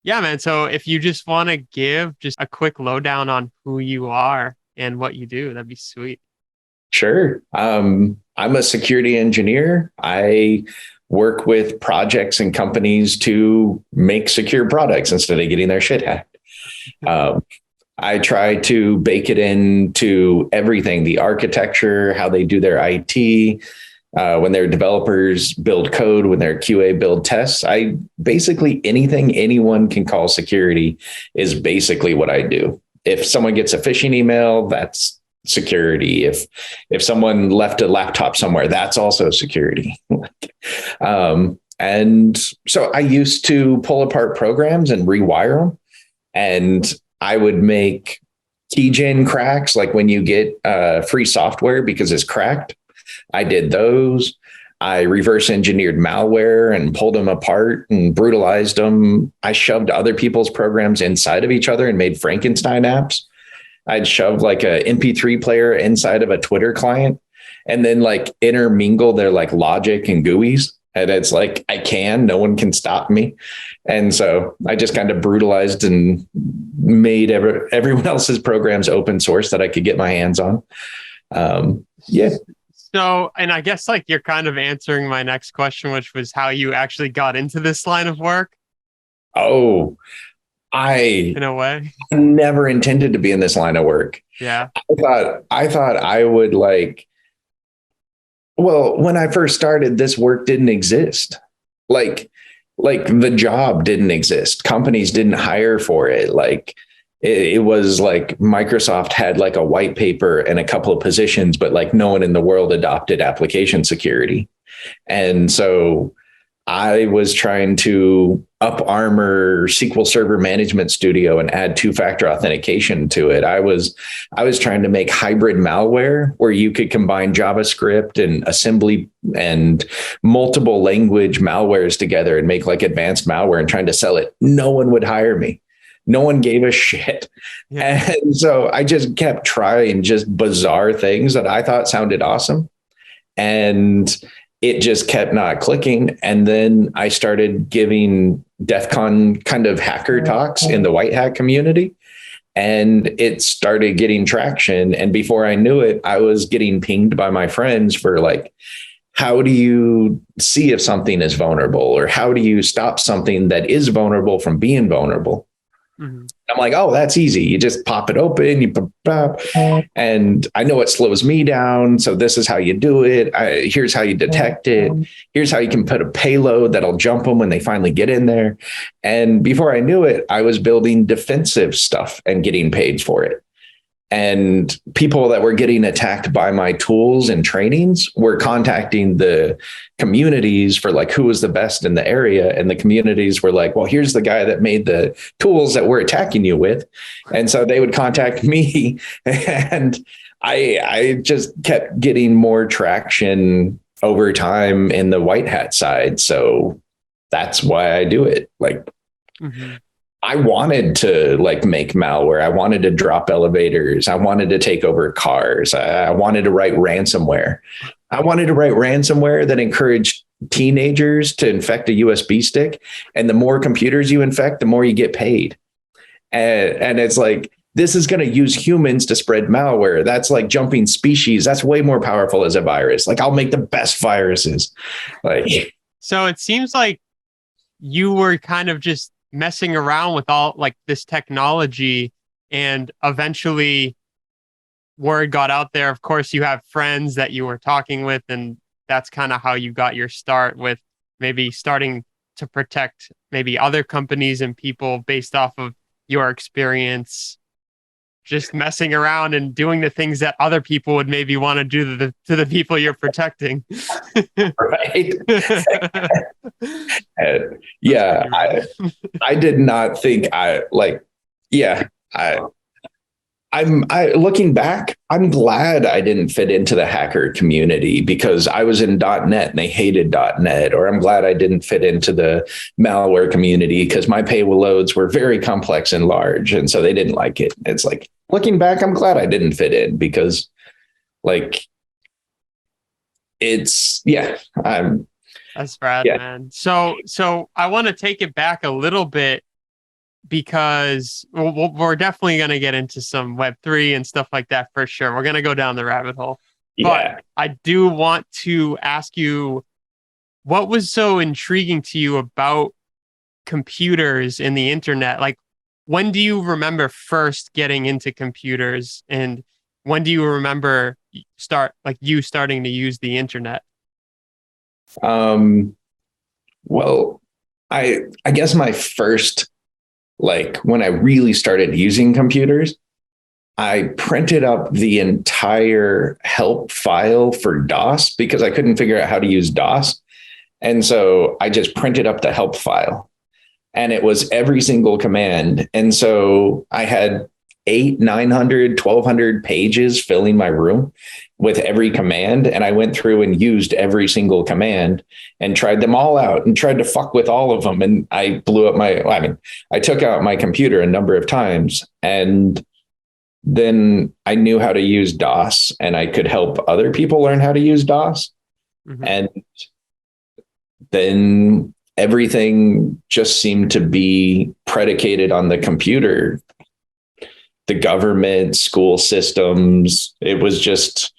Yeah, man. So if you just want to give just a quick lowdown on who you are and what you do, that'd be sweet. Sure. I'm a security engineer. I work with projects and companies to make secure products instead of getting their shit hacked. Um, I try to bake it into everything, the architecture, how they do their IT, when their developers build code, when their QA build tests. I basically anything anyone can call security is basically what I do. If someone gets a phishing email, that's security. If someone left a laptop somewhere, that's also security. And so I used to pull apart programs and rewire them, and I would make keygen cracks, like when you get free software because it's cracked. I did those. I reverse engineered malware and pulled them apart and brutalized them. I shoved other people's programs inside of each other and made Frankenstein apps. I'd shove like a MP3 player inside of a Twitter client and then like intermingle their like logic and GUIs. And it's like, no one can stop me. And so I just kind of brutalized and made everyone else's programs open source that I could get my hands on. Yeah. So, and I guess like you're kind of answering my next question, which was how you actually got into this line of work Oh, I in a way. never intended to be in this line of work. Yeah. I thought I would like, well, when I first started, this work didn't exist. Like, like the job didn't exist. Companies didn't hire for it. Like it was like Microsoft had like a white paper and a couple of positions, but like no one in the world adopted application security. And so I was trying to up armor SQL Server Management Studio and add two-factor authentication to it. I was trying to make hybrid malware where you could combine JavaScript and assembly and multiple language malwares together and make like advanced malware and trying to sell it. No one would hire me. No one gave a shit. Yeah. And so I just kept trying just bizarre things that I thought sounded awesome. And it just kept not clicking. And then I started giving DEF CON kind of hacker talks in the white hat community. And it started getting traction. And before I knew it, I was getting pinged by my friends for like, how do you see if something is vulnerable? Or how do you stop something that is vulnerable from being vulnerable? Mhm. I'm like, oh, that's easy. You just pop it open, and I know it slows me down. So this is how you do it. Here's how you detect it. Here's how you can put a payload that'll jump them when they finally get in there. And before I knew it, I was building defensive stuff and getting paid for it. And people that were getting attacked by my tools and trainings were contacting the communities for like who was the best in the area. And the communities were like, well, here's the guy that made the tools that we're attacking you with. And so they would contact me. And I just kept getting more traction over time in the white hat side. So that's why I do it. Like, Mhm. I wanted to like make malware. I wanted to drop elevators. I wanted to take over cars. I wanted to write ransomware. I wanted to write ransomware that encouraged teenagers to infect a USB stick. And the more computers you infect, the more you get paid. And it's like, this is going to use humans to spread malware. That's like jumping species. That's way more powerful as a virus. Like I'll make the best viruses. Like, So it seems like you were kind of just messing around with all like this technology and eventually word got out there. Of course, you have friends that you were talking with, and that's kind of how you got your start with maybe starting to protect maybe other companies and people based off of your experience just messing around and doing the things that other people would maybe want to do to the people you're protecting. right. That's Yeah, pretty rad. I did not think I like, yeah, I, looking back, I'm glad I didn't fit into the hacker community because I was in .NET and they hated .NET, or I'm glad I didn't fit into the malware community because my payloads were very complex and large. And so they didn't like it. It's like, looking back, I'm glad I didn't fit in because like, yeah, I'm, That's rad, yeah, man. So I want to take it back a little bit because we're definitely going to get into some Web3 and stuff like that for sure. We're going to go down the rabbit hole. Yeah. But I do want to ask you, what was so intriguing to you about computers and the internet? Like, when do you remember first getting into computers, and when do you remember starting to use the internet? Well, I guess my first, like when I really started using computers, I printed up the entire help file for DOS because I couldn't figure out how to use DOS. And so I just printed up the help file, and it was every single command. And so I had 900, 1,200 pages filling my room with every command. And I went through and used every single command and tried them all out and tried to fuck with all of them. And I blew up I took out my computer a number of times, and then I knew how to use DOS, and I could help other people learn how to use DOS. Mm-hmm. And then everything just seemed to be predicated on the computer, the government, school systems. It was just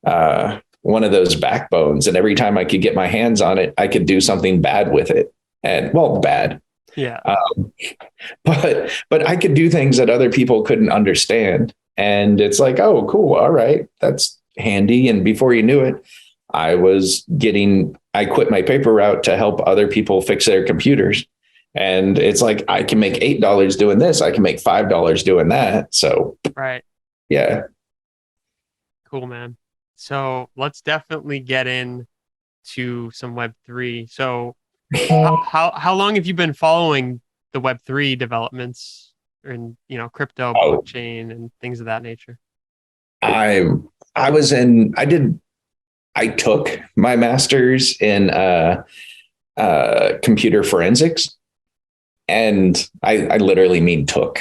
one of those backbones. And every time I could get my hands on it, I could do something bad with it. And bad. Yeah. But I could do things that other people couldn't understand. And it's like, oh, cool. All right. That's handy. And before you knew it, I quit my paper route to help other people fix their computers. And it's like, I can make $8 doing this. I can make $5 doing that. So, right. Yeah. Cool, man. So let's definitely get into some Web3. So how long have you been following the Web3 developments in, crypto, blockchain, and things of that nature? I took my master's in computer forensics, and I literally mean took,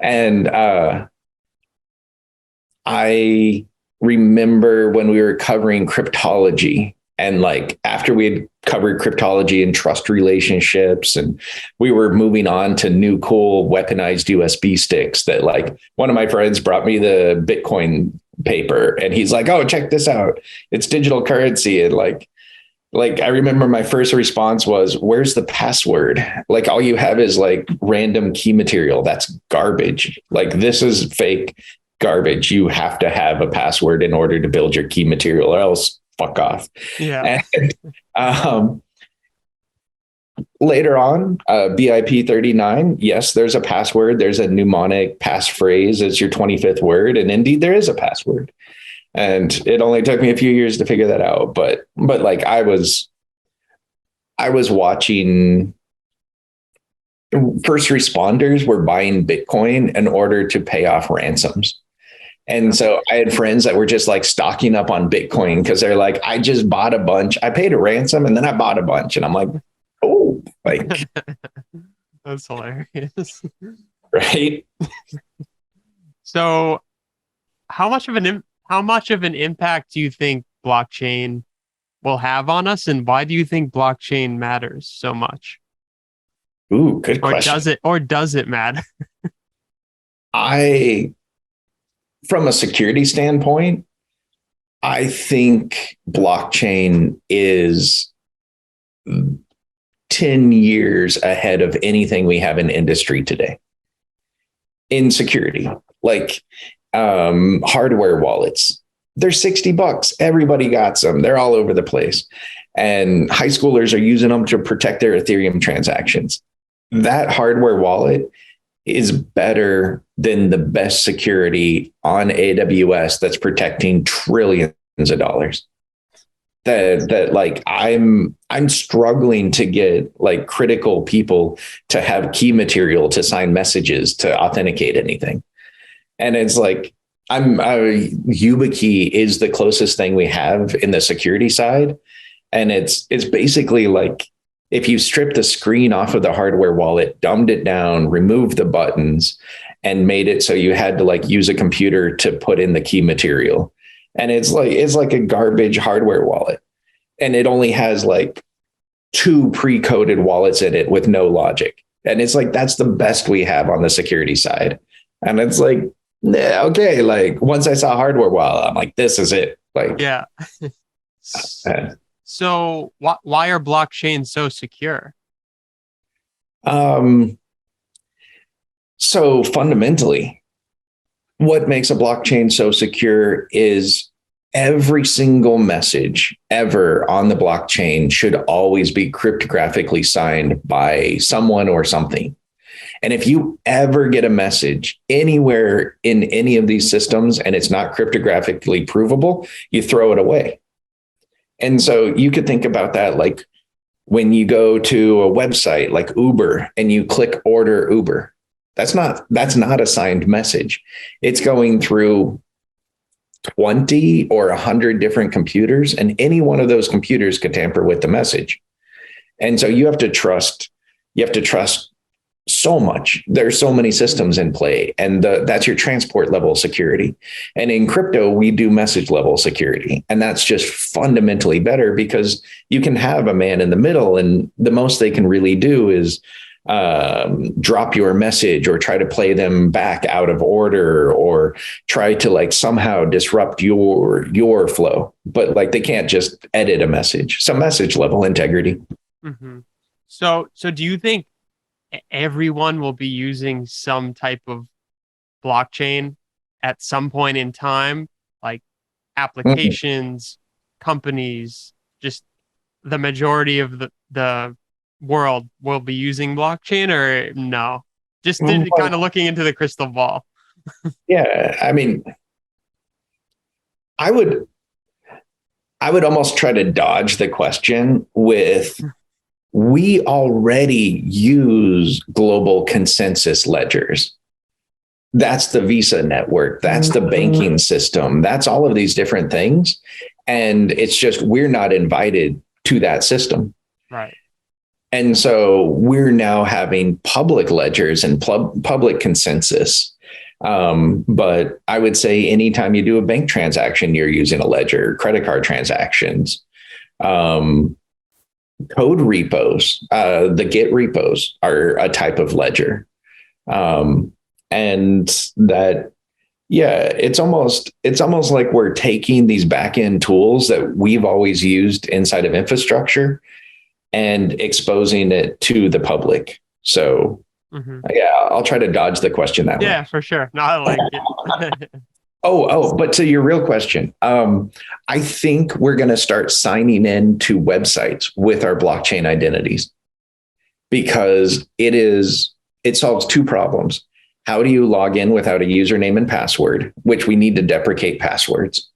and I remember when we were covering cryptology, and after we had covered cryptology and trust relationships, and we were moving on to new cool weaponized USB sticks, that one of my friends brought me the Bitcoin paper, and he's like, oh, check this out. It's digital currency. And I remember my first response was, where's the password? All you have is random key material. That's garbage. This is fake garbage. You have to have a password in order to build your key material, or else fuck off. Yeah. And, later on, BIP 39, yes, there's a password. There's a mnemonic passphrase as your 25th word. And indeed, there is a password. And it only took me a few years to figure that out. But I was watching first responders were buying Bitcoin in order to pay off ransoms. And so I had friends that were just stocking up on Bitcoin because they're like, I just bought a bunch. I paid a ransom and then I bought a bunch. And I'm like, oh, that's hilarious. Right. So how much of an impact do you think blockchain will have on us, and why do you think blockchain matters so much? Ooh, good question. Does it matter? From a security standpoint, I think blockchain is 10 years ahead of anything we have in industry today in security. Hardware wallets, they're $60. Everybody got some. They're all over the place. And high schoolers are using them to protect their Ethereum transactions. That hardware wallet is better than the best security on AWS that's protecting trillions of dollars. I'm struggling to get critical people to have key material to sign messages to authenticate anything. And it's YubiKey is the closest thing we have in the security side. And it's basically if you strip the screen off of the hardware wallet, dumbed it down, removed the buttons, and made it so you had to use a computer to put in the key material. And it's like a garbage hardware wallet. And it only has 2 pre-coded wallets in it with no logic. And it's like, that's the best we have on the security side. And it's like, yeah, okay. Like once I saw hardware wallet, I'm like, this is it. Like, Yeah. uh, So why are blockchains so secure? um, so fundamentally, what makes a blockchain so secure is every single message ever on the blockchain should always be cryptographically signed by someone or something. And if you ever get a message anywhere in any of these systems and it's not cryptographically provable, you throw it away. And so you could think about that like when you go to a website like Uber and you click order Uber. That's not a signed message. It's going through 20 or 100 different computers, and any one of those computers could tamper with the message. And so you have to trust so much. There's so many systems in play, and that's your transport level security. And in crypto, we do message level security, and that's just fundamentally better because you can have a man in the middle, and the most they can really do is drop your message or try to play them back out of order or try to like somehow disrupt your flow. But like they can't just edit a message. Some message level integrity. Mm-hmm. So do you think everyone will be using some type of blockchain at some point in time, like applications, companies, just the majority of the world will be using blockchain, or no? Just kind of looking into the crystal ball. Yeah, I mean, I would almost try to dodge the question with we already use global consensus ledgers. That's the Visa network. That's the banking system. That's all of these different things. And it's just we're not invited to that system. Right. And so we're now having public ledgers and public consensus. But I would say anytime you do a bank transaction, you're using a ledger, credit card transactions, code repos, the Git repos are a type of ledger. And that, yeah, it's almost like we're taking these back-end tools that we've always used inside of infrastructure and exposing it to the public. So yeah, I'll try to dodge the question that way. Yeah, for sure. No, I like it. But to your real question, I think we're going to start signing in to websites with our blockchain identities because it solves two problems. How do you log in without a username and password, which we need to deprecate passwords?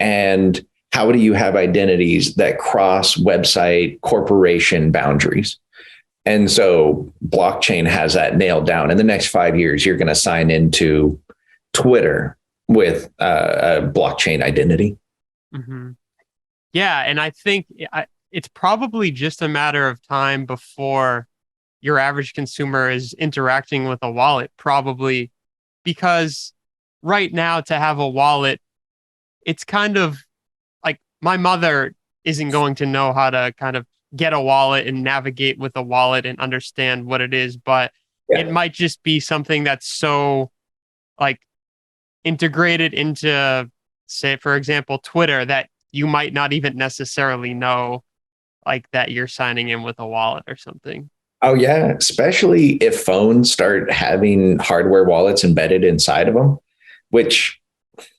And how do you have identities that cross website corporation boundaries? And so blockchain has that nailed down. In the next 5 years, you're going to sign into Twitter with a blockchain identity. Mm-hmm. Yeah. And I think it's probably just a matter of time before your average consumer is interacting with a wallet, probably because right now to have a wallet, it's kind of like my mother isn't going to know how to kind of get a wallet and navigate with a wallet and understand what it is, but it might just be something that's so like integrated into, say, for example, Twitter, that you might not even necessarily know like that you're signing in with a wallet or something. Oh, yeah. Especially if phones start having hardware wallets embedded inside of them, which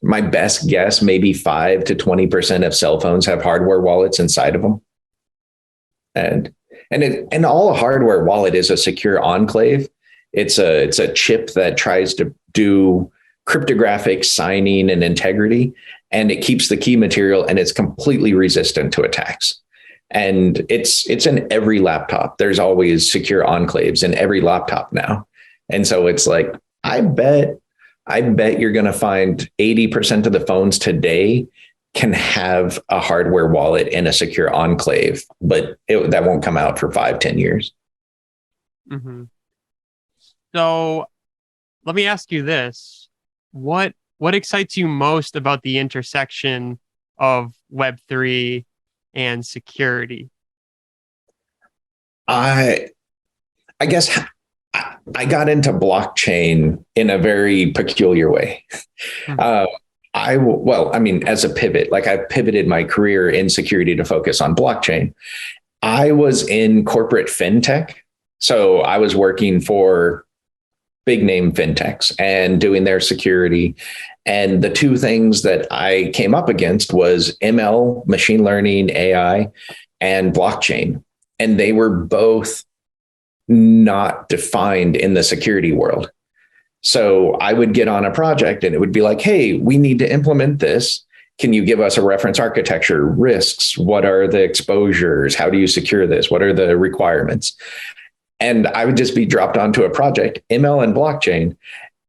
my best guess, maybe 5 to 20% of cell phones have hardware wallets inside of them. And all a hardware wallet is a secure enclave. It's a chip that tries to do cryptographic signing and integrity, and it keeps the key material, and it's completely resistant to attacks. And it's in every laptop. There's always secure enclaves in every laptop now. And so it's like, I bet you're going to find 80% of the phones today can have a hardware wallet in a secure enclave, but that won't come out for 5-10 years. Mm-hmm. So let me ask you this. What excites you most about the intersection of Web3 and security? I guess I got into blockchain in a very peculiar way. Mhm. As a pivot, like I pivoted my career in security to focus on blockchain. I was in corporate fintech. So I was working for big name fintechs and doing their security. And the two things that I came up against was ML, machine learning, AI, and blockchain. And they were both not defined in the security world. So I would get on a project and it would be like, hey, we need to implement this. Can you give us a reference architecture, risks? What are the exposures? How do you secure this? What are the requirements? And I would just be dropped onto a project, ML and blockchain.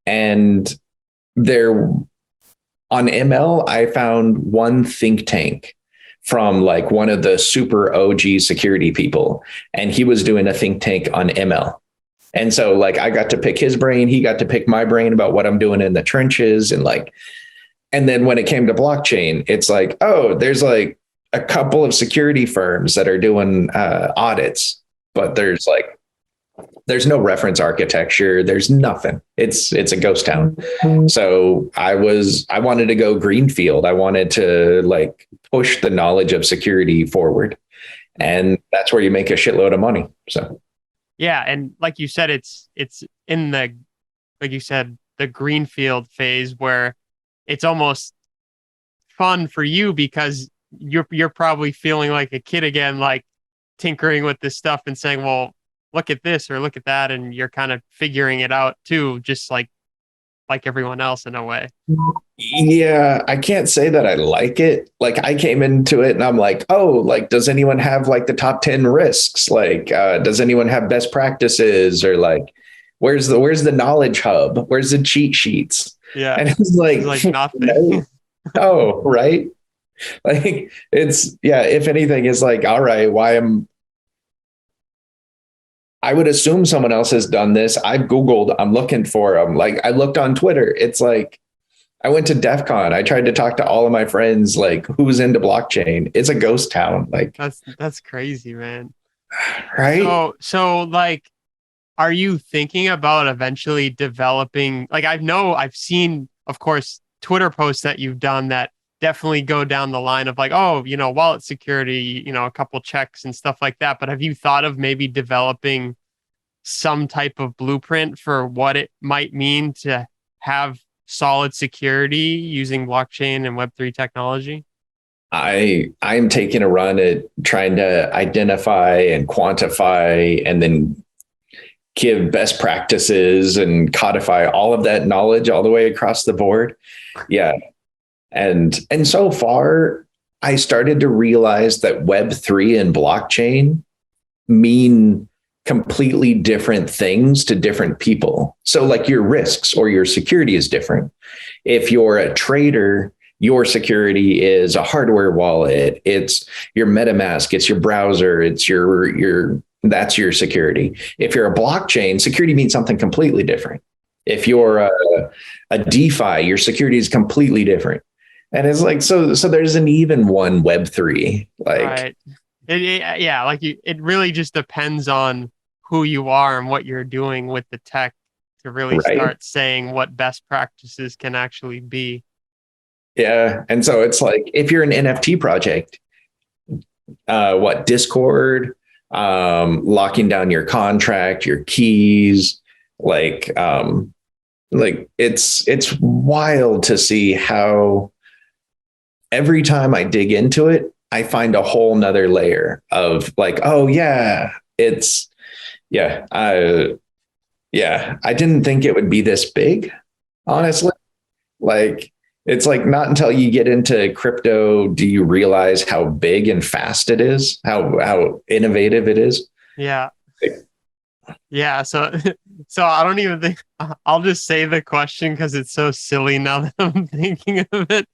And there on ML, I found one think tank from like one of the super OG security people. And he was doing a think tank on ML. And so like I got to pick his brain, he got to pick my brain about what I'm doing in the trenches. And then when it came to blockchain, it's like, oh, there's like a couple of security firms that are doing audits, but there's no reference architecture. There's nothing. It's a ghost town. So I wanted to go greenfield. I wanted to like push the knowledge of security forward. And that's where you make a shitload of money. So Yeah, and like you said, it's in the, like you said, the greenfield phase where it's almost fun for you because you're probably feeling like a kid again, like tinkering with this stuff and saying, well, look at this or look at that, and you're kind of figuring it out too, just like everyone else in a way. yeah, I can't say that I like it. Like I came into it and I'm like, oh, like, does anyone have like the top 10 risks? Like, does anyone have best practices or like, where's the knowledge hub? Where's the cheat sheets? Yeah, And it's like, it's like nothing. no, no, right? Like it's, yeah, if anything, it's like, all right, I would assume someone else has done this. I've Googled, I'm looking for them. Like I looked on Twitter. It's like, I went to DEF CON. I tried to talk to all of my friends, like who's into blockchain. It's a ghost town. Like, That's crazy, man. right? So like, are you thinking about eventually developing? Like, I've seen, of course, Twitter posts that you've done that definitely go down the line of like, oh, wallet security, a couple checks and stuff like that. But have you thought of maybe developing some type of blueprint for what it might mean to have solid security using blockchain and Web3 technology? I'm taking a run at trying to identify and quantify and then give best practices and codify all of that knowledge all the way across the board. Yeah. And so far, I started to realize that Web3 and blockchain mean completely different things to different people. So like your risks or your security is different. If you're a trader, your security is a hardware wallet. It's your MetaMask, it's your browser, it's your that's your security. If you're a blockchain, security means something completely different. If you're a DeFi, your security is completely different. And it's like, so there's an even one Web3. Like, Right. Yeah, it really just depends on who you are and what you're doing with the tech to really right. start saying what best practices can actually be. Yeah. And so it's like, if you're an NFT project, Discord, locking down your contract, your keys, like it's wild to see how every time I dig into it, I find a whole nother layer of like, oh yeah, yeah, I didn't think it would be this big, honestly. Like, it's like not until you get into crypto do you realize how big and fast it is, how innovative it is. Yeah. Yeah, so I don't even think I'll just say the question because it's so silly now that I'm thinking of it.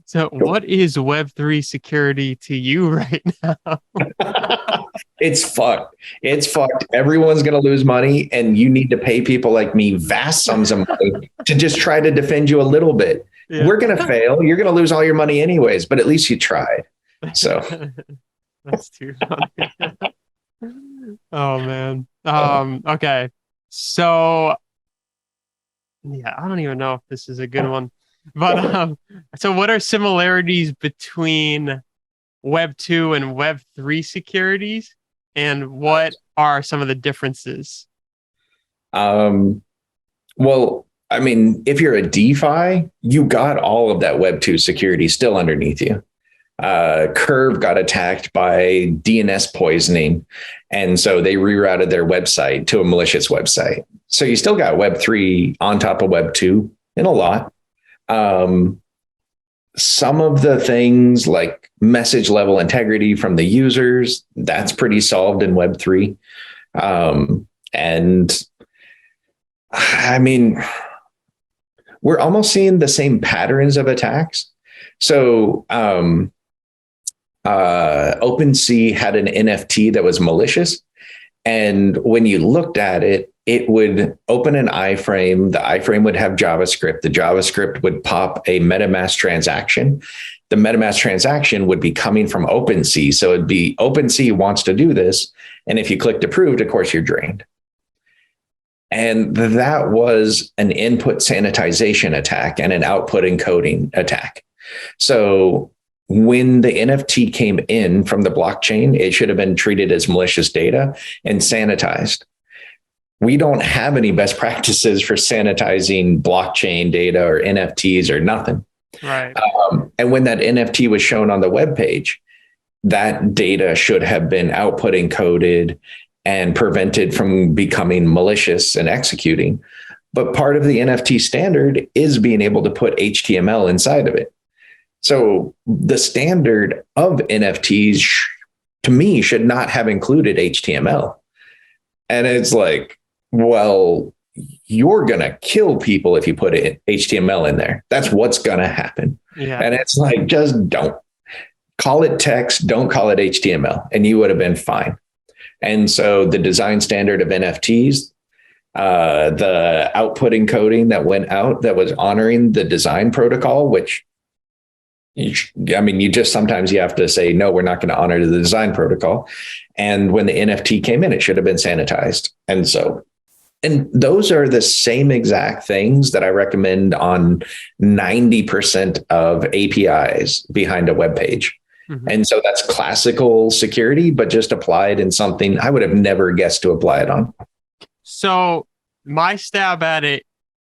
So, what is Web3 security to you right now? It's fucked. It's fucked. Everyone's going to lose money, and you need to pay people like me vast sums of money to just try to defend you a little bit. Yeah. We're going to fail. You're going to lose all your money anyways, but at least you tried. So That's too funny. Oh man. Okay. So yeah, I don't even know if this is a good one. But so what are similarities between Web 2 and Web 3 securities? And what are some of the differences? Um, well, I mean, if you're a DeFi, you got all of that Web 2 security still underneath you. Curve got attacked by DNS poisoning. And so they rerouted their website to a malicious website. So you still got Web 3 on top of Web 2 in a lot. Some of the things like message level integrity from the users, that's pretty solved in Web 3. And I mean, we're almost seeing the same patterns of attacks. So OpenSea had an NFT that was malicious. And when you looked at it, it would open an iframe. The iframe would have JavaScript. The JavaScript would pop a MetaMask transaction. The MetaMask transaction would be coming from OpenSea. So it'd be OpenSea wants to do this. And if you clicked approved, of course, you're drained. And that was an input sanitization attack and an output encoding attack. So when the NFT came in from the blockchain, it should have been treated as malicious data and sanitized. We don't have any best practices for sanitizing blockchain data or NFTs or nothing. Right. And when that NFT was shown on the web page, that data should have been output encoded and prevented from becoming malicious and executing. But part of the NFT standard is being able to put HTML inside of it. So the standard of NFTs, to me, should not have included HTML. And it's like, well, you're going to kill people if you put HTML in there. That's what's going to happen. Yeah. And it's like, just don't call it text. Don't call it HTML. And you would have been fine. And so the design standard of NFTs, the output encoding that went out that was honoring the design protocol, which you just sometimes you have to say, no, we're not going to honor the design protocol. And when the NFT came in, it should have been sanitized. And those are the same exact things that I recommend on 90% of APIs behind a web page. Mm-hmm. And so that's classical security, but just applied in something I would have never guessed to apply it on. So my stab at it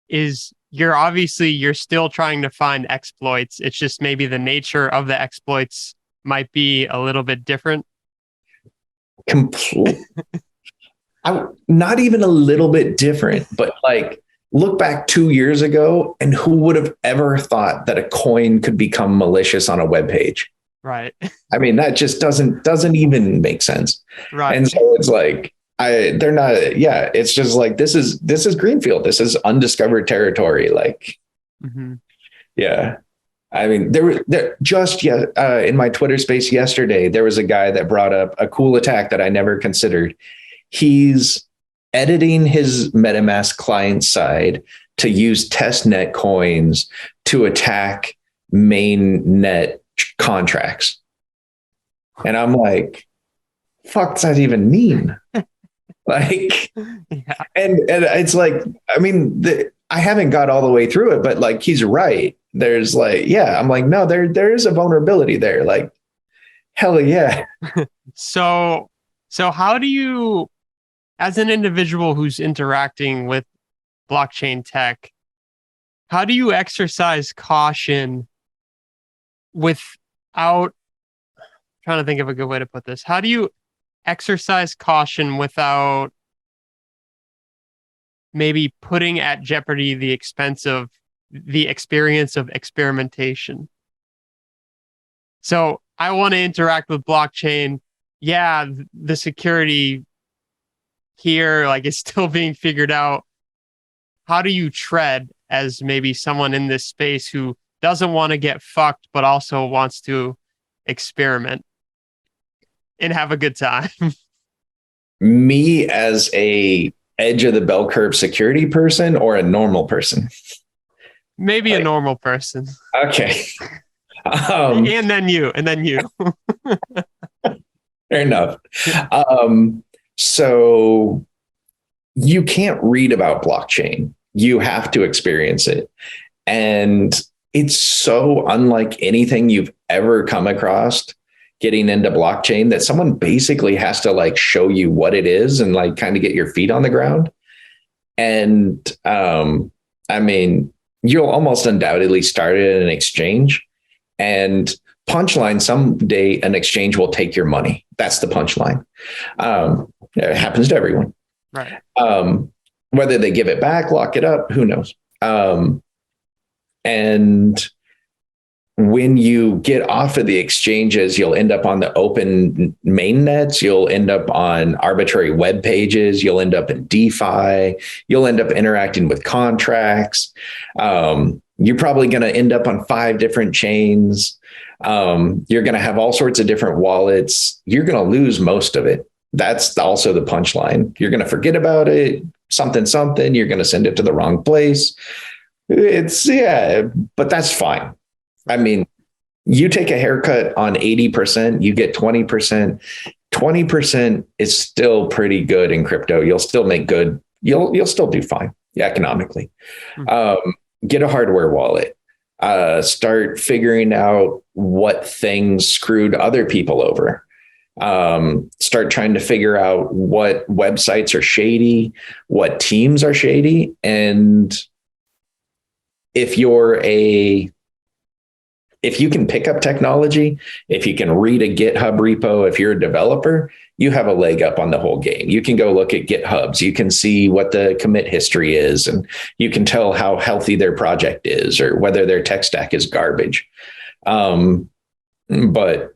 is you're still trying to find exploits. It's just maybe the nature of the exploits might be a little bit different. Not even a little bit different, but like look back 2 years ago and who would have ever thought that a coin could become malicious on a web page? Right. I mean, that just doesn't even make sense. Right. And so it's like, it's just like, this is greenfield. This is undiscovered territory. Like, mm-hmm. Yeah. I mean, in my Twitter space yesterday, there was a guy that brought up a cool attack that I never considered. He's editing his MetaMask client side to use testnet coins to attack mainnet contracts. And I'm like, fuck does that even mean? Like, yeah. And it's like, I mean, I haven't got all the way through it, but like, he's right. There's like, yeah, I'm like, no, there is a vulnerability there. Like, hell yeah. So how do you, as an individual who's interacting with blockchain tech, how do you exercise caution without, trying to think of a good way to put this. How do you exercise caution without maybe putting at jeopardy the experience of experimentation? So I want to interact with blockchain. Yeah, the security here, like, it's still being figured out. How do you tread as maybe someone in this space who doesn't want to get fucked, but also wants to experiment and have a good time? Me as a edge of the bell curve security person or a normal person? Maybe a normal person. Okay. And then you. Fair enough. So you can't read about blockchain. You have to experience it. And it's so unlike anything you've ever come across getting into blockchain that someone basically has to like show you what it is and like kind of get your feet on the ground. And I mean, you'll almost undoubtedly start at an exchange, and punchline, someday an exchange will take your money. That's the punchline. It happens to everyone. Right. Whether they give it back, lock it up, who knows? And when you get off of the exchanges, you'll end up on the open mainnets. You'll end up on arbitrary web pages. You'll end up in DeFi. You'll end up interacting with contracts. You're probably going to end up on 5 different chains. You're going to have all sorts of different wallets. You're going to lose most of it. That's also the punchline. You're going to forget about it, something. You're going to send it to the wrong place. But that's fine. I mean, you take a haircut on 80%, you get 20%. 20% is still pretty good in crypto. You'll still make good. You'll still do fine economically. Get a hardware wallet. Start figuring out what things screwed other people over. Start trying to figure out what websites are shady, what teams are shady. And if you can pick up technology, if you can read a GitHub repo, if you're a developer, you have a leg up on the whole game. You can go look at GitHubs. You can see what the commit history is, and you can tell how healthy their project is or whether their tech stack is garbage. But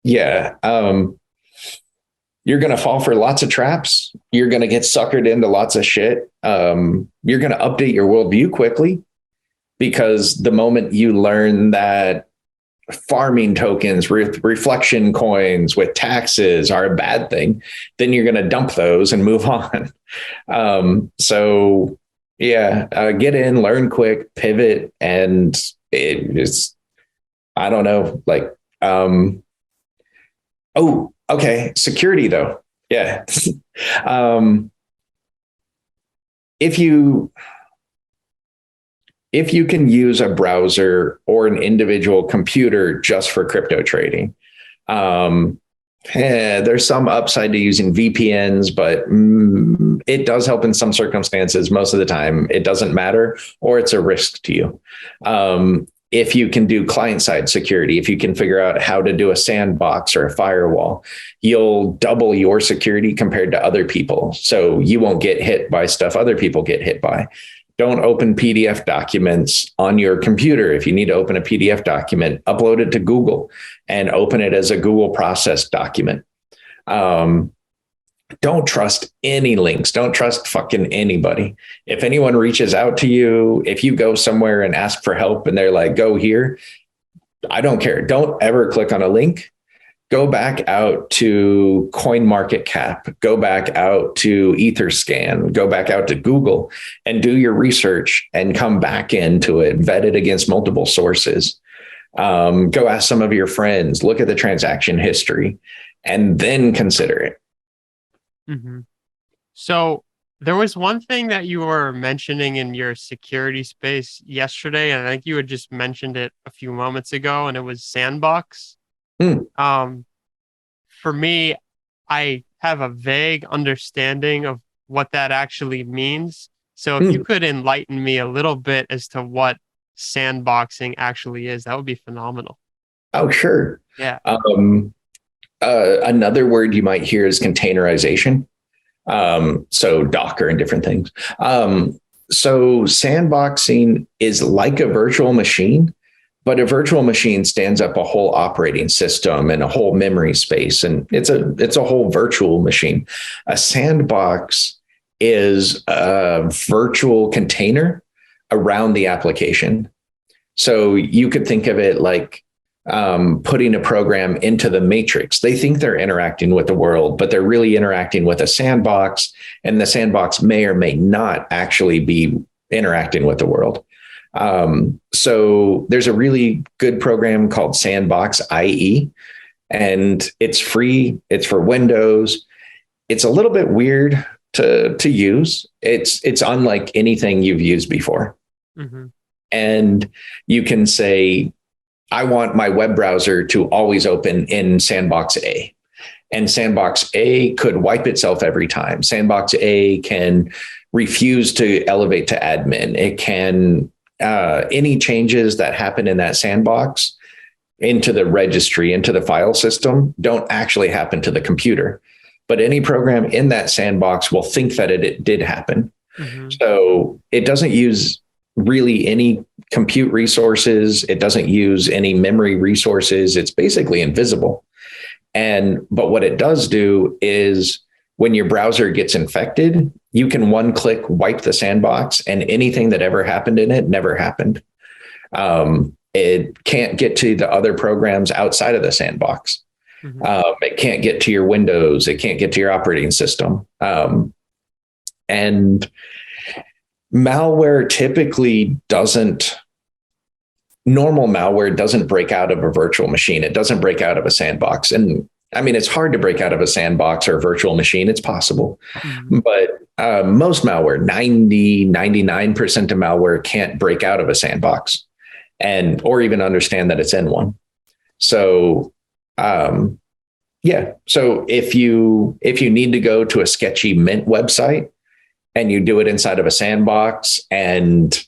yeah, you're going to fall for lots of traps. You're going to get suckered into lots of shit. You're going to update your worldview quickly, because the moment you learn that farming tokens, reflection coins with taxes are a bad thing, then you're going to dump those and move on. Get in, learn quick, pivot. And it's, I don't know, like, okay. Security though. Yeah. If you can use a browser or an individual computer just for crypto trading, there's some upside to using VPNs, but it does help in some circumstances. Most of the time, it doesn't matter, or it's a risk to you. If you can do client-side security, if you can figure out how to do a sandbox or a firewall, you'll double your security compared to other people. So you won't get hit by stuff other people get hit by. Don't open PDF documents on your computer. If you need to open a PDF document, upload it to Google and open it as a Google processed document. Don't trust any links. Don't trust fucking anybody. If anyone reaches out to you, if you go somewhere and ask for help and they're like, go here, I don't care. Don't ever click on a link. Go back out to CoinMarketCap, go back out to Etherscan, go back out to Google and do your research and come back into it, vet it against multiple sources. Go ask some of your friends, look at the transaction history, and then consider it. Mm-hmm. So there was one thing that you were mentioning in your security space yesterday, and I think you had just mentioned it a few moments ago, and it was Sandbox. For me, I have a vague understanding of what that actually means. So if you could enlighten me a little bit as to what sandboxing actually is, that would be phenomenal. Oh, sure. Yeah. Another word you might hear is containerization. So Docker and different things. So sandboxing is like a virtual machine, but a virtual machine stands up a whole operating system and a whole memory space, and it's a whole virtual machine. A sandbox is a virtual container around the application. So you could think of it like putting a program into the matrix. They think they're interacting with the world, but they're really interacting with a sandbox, and the sandbox may or may not actually be interacting with the world. So there's a really good program called Sandbox IE, and it's free. It's for Windows. It's a little bit weird to use. It's unlike anything you've used before. Mm-hmm. And you can say, I want my web browser to always open in Sandbox A. And Sandbox A could wipe itself every time. Sandbox A can refuse to elevate to admin. It can, any changes that happen in that sandbox into the registry, into the file system, don't actually happen to the computer. But any program in that sandbox will think that it did happen. Mm-hmm. So it doesn't use really any compute resources. It doesn't use any memory resources. It's basically invisible. But what it does do is when your browser gets infected, you can one click wipe the sandbox, and anything that ever happened in it never happened. It can't get to the other programs outside of the sandbox. Mm-hmm. It can't get to your Windows. It can't get to your operating system. And malware typically normal malware doesn't break out of a virtual machine. It doesn't break out of a sandbox. And I mean, it's hard to break out of a sandbox or a virtual machine. It's possible. Mm-hmm. But most malware, 99% of malware can't break out of a sandbox or even understand that it's in one. So, So if you need to go to a sketchy Mint website and you do it inside of a sandbox and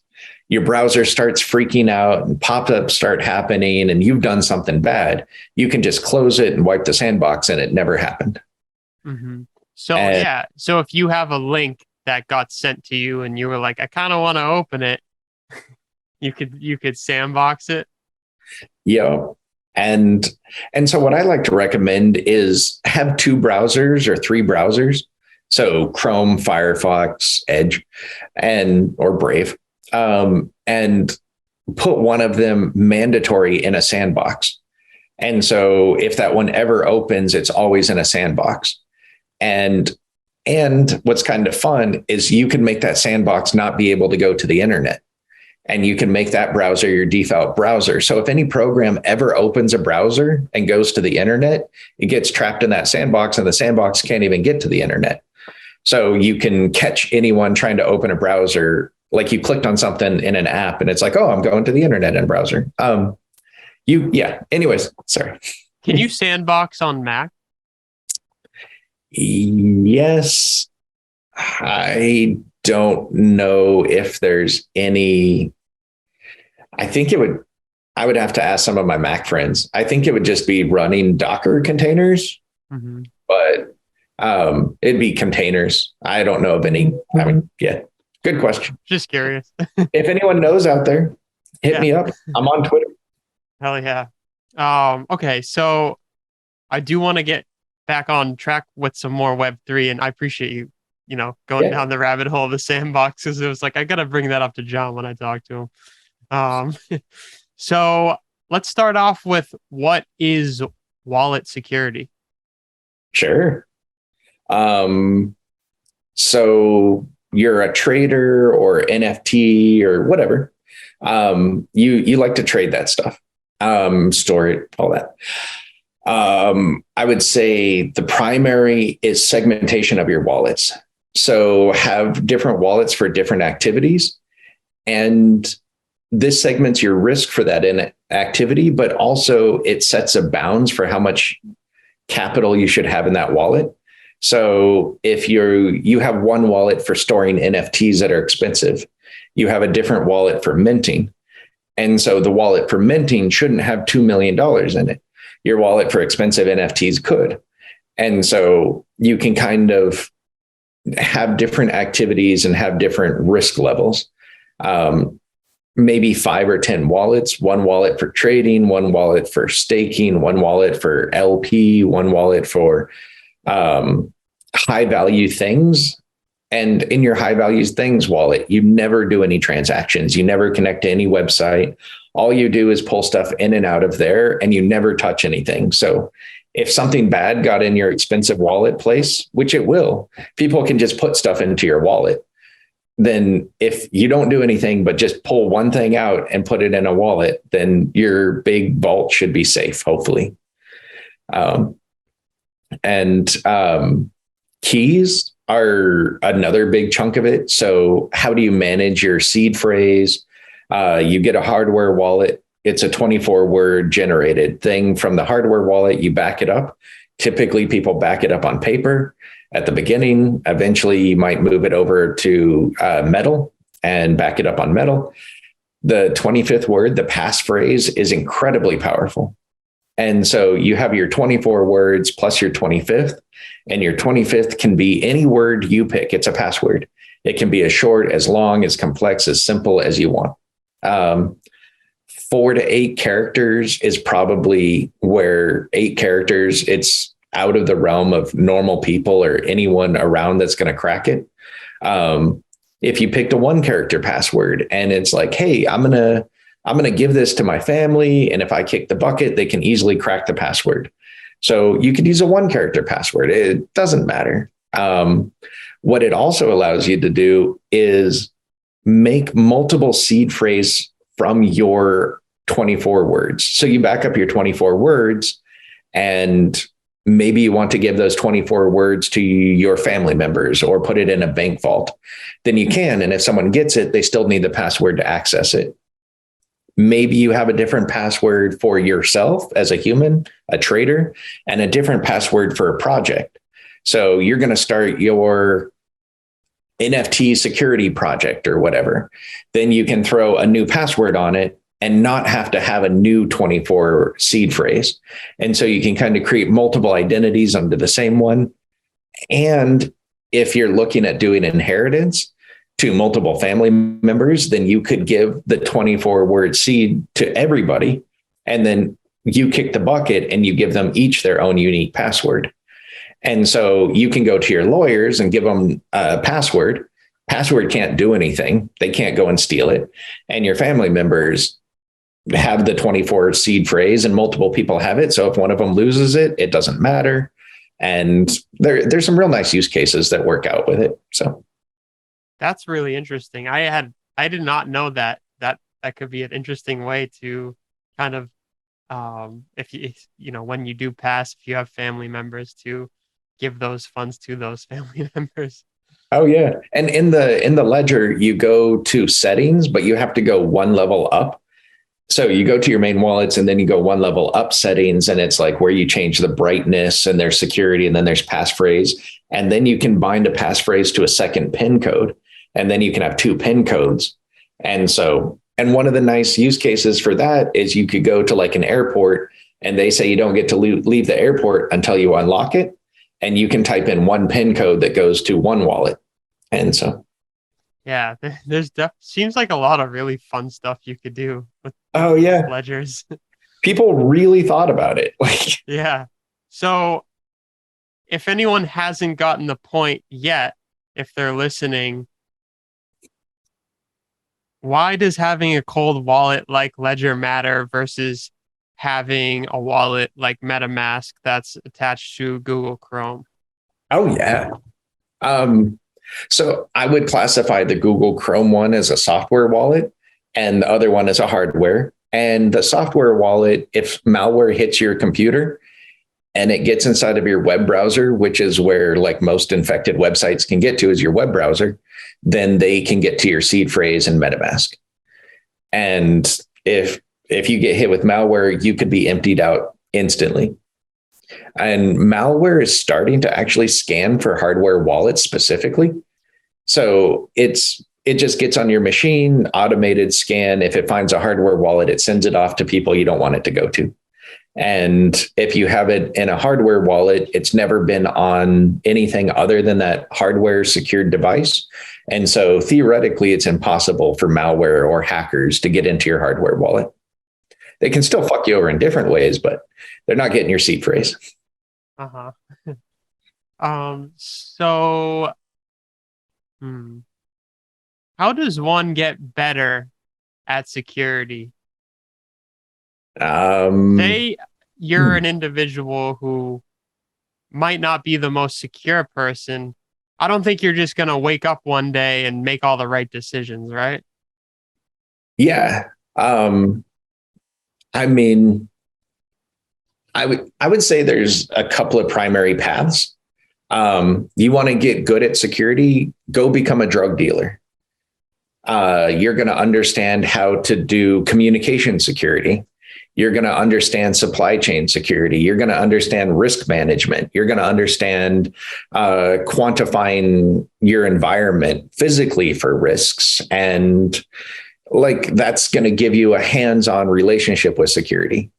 your browser starts freaking out and pop-ups start happening and you've done something bad, you can just close it and wipe the sandbox and it never happened. Mm-hmm. So if you have a link that got sent to you and you were like, I kind of want to open it, you could sandbox it. Yeah. And so what I like to recommend is have 2 browsers or 3 browsers. So Chrome, Firefox, Edge, or Brave. And put one of them mandatory in a sandbox. And so if that one ever opens, it's always in a sandbox. And what's kind of fun is you can make that sandbox not be able to go to the internet. And you can make that browser your default browser. So if any program ever opens a browser and goes to the internet, it gets trapped in that sandbox and the sandbox can't even get to the internet. So you can catch anyone trying to open a browser, like you clicked on something in an app and it's like, oh, I'm going to the internet in a browser. Anyways, sorry. Can you sandbox on Mac? Yes. I don't know if there's any. I would have to ask some of my Mac friends. I think it would just be running Docker containers, mm-hmm. but it'd be containers. I don't know of any. Good question. Just curious. If anyone knows out there, hit me up. I'm on Twitter. Hell yeah. Okay, so I do want to get back on track with some more Web3, and I appreciate you going down the rabbit hole of the sandbox, because it was like, I got to bring that up to John when I talk to him. So let's start off with, what is wallet security? Sure. So you're a trader or NFT or whatever. You like to trade that stuff, store it, all that. I would say the primary is segmentation of your wallets. So have different wallets for different activities. And this segments your risk for that activity, but also it sets a bounds for how much capital you should have in that wallet. So if you have one wallet for storing NFTs that are expensive, you have a different wallet for minting. And so the wallet for minting shouldn't have $2 million in it. Your wallet for expensive NFTs could. And so you can kind of have different activities and have different risk levels. Maybe 5 or 10 wallets, one wallet for trading, one wallet for staking, one wallet for LP, one wallet for high value things. And in your high values things wallet, you never do any transactions. You never connect to any website. All you do is pull stuff in and out of there, and you never touch anything. So if something bad got in your expensive wallet place, which it will, people can just put stuff into your wallet. Then if you don't do anything but just pull one thing out and put it in a wallet, then your big vault should be safe, hopefully. Keys, are another big chunk of it. So how do you manage your seed phrase? You get a hardware wallet. It's a 24 word generated thing from the hardware wallet. You back it up. Typically, people back it up on paper at the beginning. Eventually, you might move it over to metal and back it up on metal. The 25th word, the passphrase, is incredibly powerful. And so you have your 24 words plus your 25th, and your 25th can be any word you pick. It's a password. It can be as short, as long, as complex, as simple as you want. 4 to 8 characters is probably where 8 characters, it's out of the realm of normal people or anyone around that's going to crack it. If you picked a 1 character password and it's like, hey, I'm going to give this to my family, and if I kick the bucket, they can easily crack the password. So you could use a 1 character password. It doesn't matter. What it also allows you to do is make multiple seed phrase from your 24 words. So you back up your 24 words, and maybe you want to give those 24 words to your family members or put it in a bank vault. Then you can. And if someone gets it, they still need the password to access it. Maybe you have a different password for yourself as a human, a trader, and a different password for a project. So you're going to start your NFT security project or whatever. Then you can throw a new password on it and not have to have a new 24 seed phrase. And so you can kind of create multiple identities under the same one. And if you're looking at doing inheritance to multiple family members, then you could give the 24 word seed to everybody. And then you kick the bucket and you give them each their own unique password. And so you can go to your lawyers and give them a password. Password can't do anything. They can't go and steal it. And your family members have the 24 seed phrase, and multiple people have it. So if one of them loses it, it doesn't matter. And there's some real nice use cases that work out with it. So that's really interesting. I did not know that could be an interesting way to kind of, if you know, when you do pass, if you have family members, to give those funds to those family members. Oh yeah. And in the ledger, you go to settings, but you have to go 1 level up. So you go to your main wallets and then you go 1 level up settings, and it's like where you change the brightness and there's security, and then there's passphrase. And then you can bind a passphrase to a second PIN code, and then you can have 2 PIN codes. And one of the nice use cases for that is you could go to like an airport and they say you don't get to leave the airport until you unlock it. And you can type in 1 PIN code that goes to 1 wallet. And so. Yeah, seems like a lot of really fun stuff you could do with ledgers. People really thought about it. Yeah. So if anyone hasn't gotten the point yet, if they're listening, why does having a cold wallet like Ledger matter versus having a wallet like MetaMask that's attached to Google Chrome? Oh, yeah. So I would classify the Google Chrome one as a software wallet and the other one as a hardware. And the software wallet, if malware hits your computer and it gets inside of your web browser, which is where like most infected websites can get to, is your web browser, then they can get to your seed phrase in MetaMask. And if you get hit with malware, you could be emptied out instantly. And malware is starting to actually scan for hardware wallets specifically. So it just gets on your machine, automated scan. If it finds a hardware wallet, it sends it off to people you don't want it to go to. And if you have it in a hardware wallet, it's never been on anything other than that hardware secured device. And so theoretically, it's impossible for malware or hackers to get into your hardware wallet. They can still fuck you over in different ways, but they're not getting your seed phrase. Uh-huh. How does one get better at security? Say you're an individual who might not be the most secure person. I don't think you're just going to wake up one day and make all the right decisions, right? Yeah. I mean, I would say there's a couple of primary paths. You want to get good at security, go become a drug dealer. You're going to understand how to do communication security. You're going to understand supply chain security. You're going to understand risk management. You're going to understand quantifying your environment physically for risks. And like, that's going to give you a hands-on relationship with security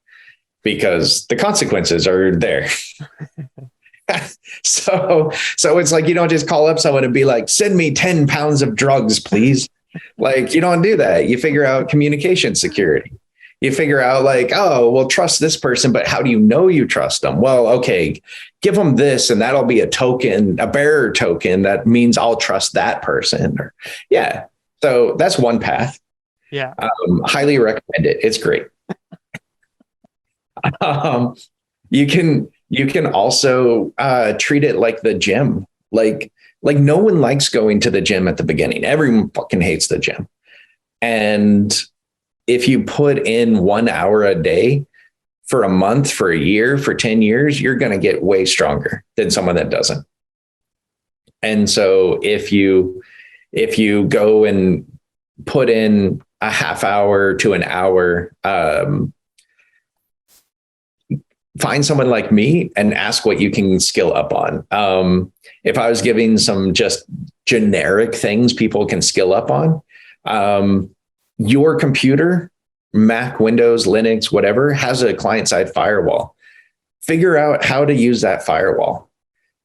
because the consequences are there. So it's like, you don't just call up someone and be like, send me 10 pounds of drugs, please. Like, you don't do that. You figure out communication security. You figure out like, oh, well, trust this person, but how do you know you trust them? Well, okay, give them this and that'll be a token, a bearer token. That means I'll trust that person. Or, yeah. So that's one path. Yeah. Highly recommend it. It's great. You can also treat it like the gym. Like no one likes going to the gym at the beginning. Everyone fucking hates the gym. And if you put in 1 hour a day for a month, for a year, for 10 years, you're going to get way stronger than someone that doesn't. And so if you go and put in a half hour to an hour, find someone like me and ask what you can skill up on. If I was giving some just generic things people can skill up on, your computer, Mac, Windows, Linux, whatever, has a client-side firewall. Figure out how to use that firewall.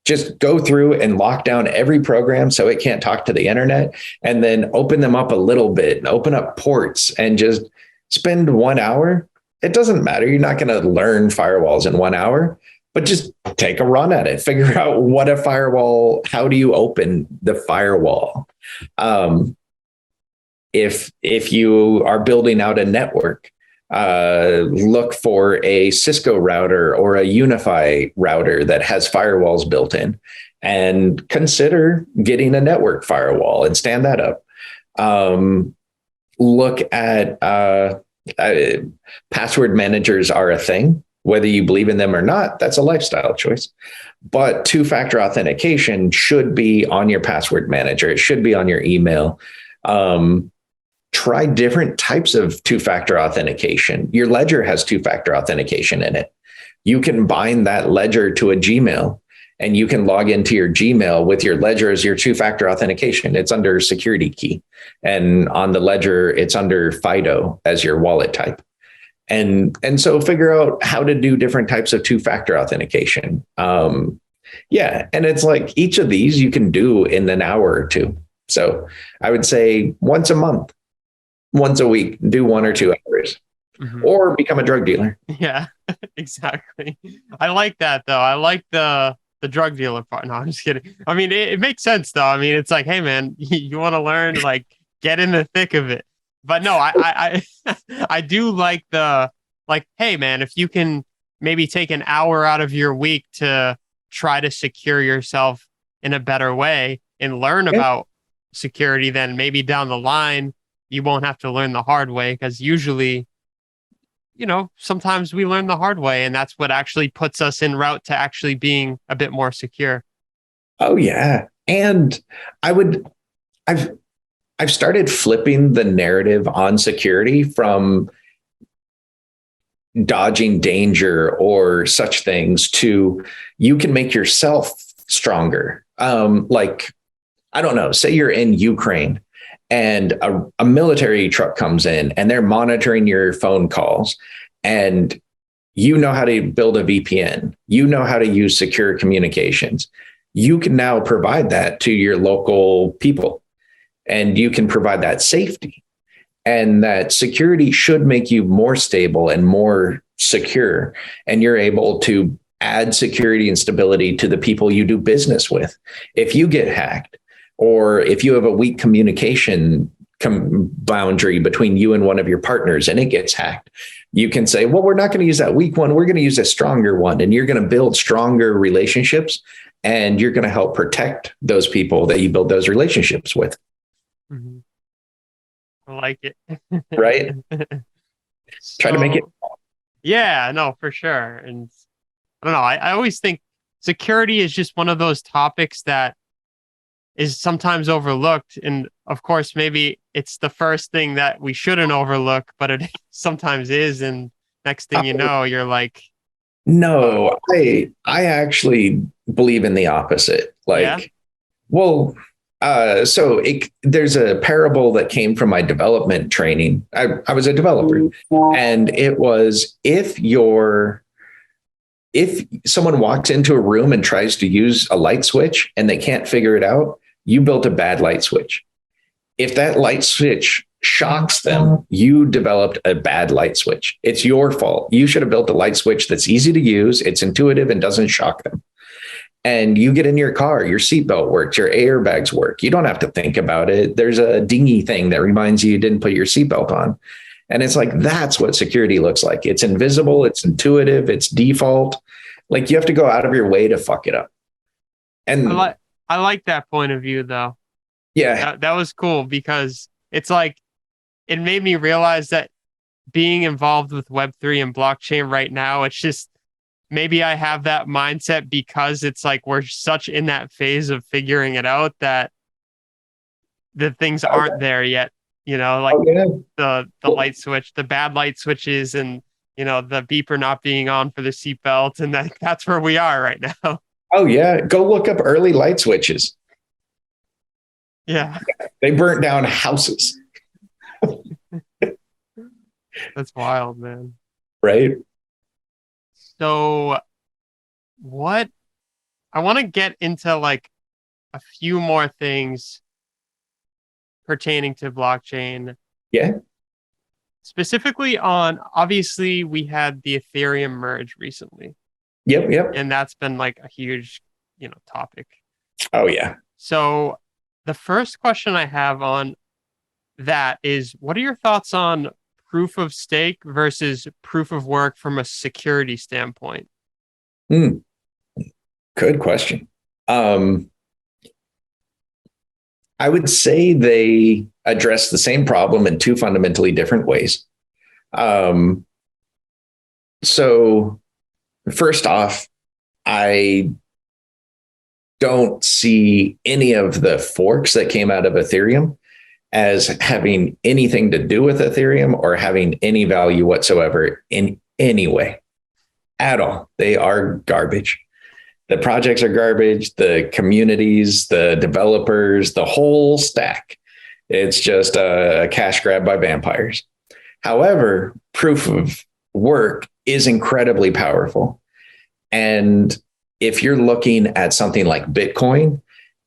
Just go through and lock down every program so it can't talk to the internet, and then open them up a little bit, open up ports, and just spend 1 hour. It doesn't matter. You're not going to learn firewalls in 1 hour, but just take a run at it. Figure out what a firewall, how do you open the firewall? If you are building out a network, look for a Cisco router or a Unify router that has firewalls built in, and consider getting a network firewall and stand that up. Look at password managers are a thing. Whether you believe in them or not, that's a lifestyle choice. But two-factor authentication should be on your password manager. It should be on your email. Try different types of two-factor authentication. Your ledger has two-factor authentication in it. You can bind that ledger to a Gmail, and you can log into your Gmail with your ledger as your two-factor authentication. It's under security key. And on the ledger, it's under FIDO as your wallet type. And so figure out how to do different types of two-factor authentication. Yeah. And it's like each of these you can do in an hour or two. So I would say once a month, once a week, do 1 or 2 hours, or become a drug dealer. Yeah, exactly. I like that though. I like the drug dealer part. No, I'm just kidding. I mean, it makes sense though. I mean, it's like, hey man, you want to learn, like get in the thick of it. But no, I I do like hey man, if you can maybe take an hour out of your week to try to secure yourself in a better way and learn about security, then maybe down the line you won't have to learn the hard way, because usually, sometimes we learn the hard way, and that's what actually puts us en route to actually being a bit more secure. Oh yeah. And I've started flipping the narrative on security from dodging danger or such things to you can make yourself stronger. Like, I don't know, say you're in Ukraine and a military truck comes in and they're monitoring your phone calls, and you know how to build a VPN, you know how to use secure communications. You can now provide that to your local people, and you can provide that safety. And that security should make you more stable and more secure. And you're able to add security and stability to the people you do business with. If you get hacked, or if you have a weak communication boundary between you and one of your partners and it gets hacked, you can say, well, we're not going to use that weak one. We're going to use a stronger one. And you're going to build stronger relationships, and you're going to help protect those people that you build those relationships with. Mm-hmm. I like it. Right? Try to make it. Yeah, no, for sure. And I don't know. I always think security is just one of those topics that is sometimes overlooked. And of course, maybe it's the first thing that we shouldn't overlook, but it sometimes is. And next thing you know, you're like, no, I actually believe in the opposite. Like, yeah, well, there's a parable that came from my development training. I was a developer, and it was if someone walks into a room and tries to use a light switch and they can't figure it out, you built a bad light switch. If that light switch shocks them, you developed a bad light switch. It's your fault. You should have built a light switch that's easy to use, it's intuitive, and doesn't shock them. And you get in your car, your seatbelt works, your airbags work. You don't have to think about it. There's a dingy thing that reminds you didn't put your seatbelt on. And it's like, that's what security looks like. It's invisible, it's intuitive, it's default. Like, you have to go out of your way to fuck it up. And I like that point of view, though. Yeah, that was cool, because it's like, it made me realize that being involved with Web3 and blockchain right now, it's just, maybe I have that mindset because it's like we're such in that phase of figuring it out that the things aren't there yet. Like the light switch, the bad light switches, and the beeper not being on for the seatbelt, and that's where we are right now. Oh yeah, go look up early light switches. Yeah, they burnt down houses. That's wild, man. Right. So what I want to get into, like, a few more things pertaining to blockchain. Yeah. Specifically on, obviously, we had the Ethereum merge recently. Yep. And that's been like a huge, topic. Oh yeah. So the first question I have on that is, what are your thoughts on proof of stake versus proof of work from a security standpoint? Good question. I would say they address the same problem in two fundamentally different ways. So first off, I don't see any of the forks that came out of Ethereum as having anything to do with Ethereum or having any value whatsoever in any way at all. They are garbage. The projects are garbage, the communities, the developers, the whole stack. It's just a cash grab by vampires. However, proof of work is incredibly powerful. And if you're looking at something like Bitcoin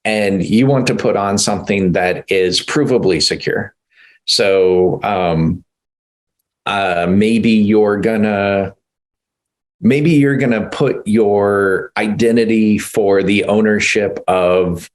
and you want to put on something that is provably secure, so maybe you're gonna put your identity for the ownership of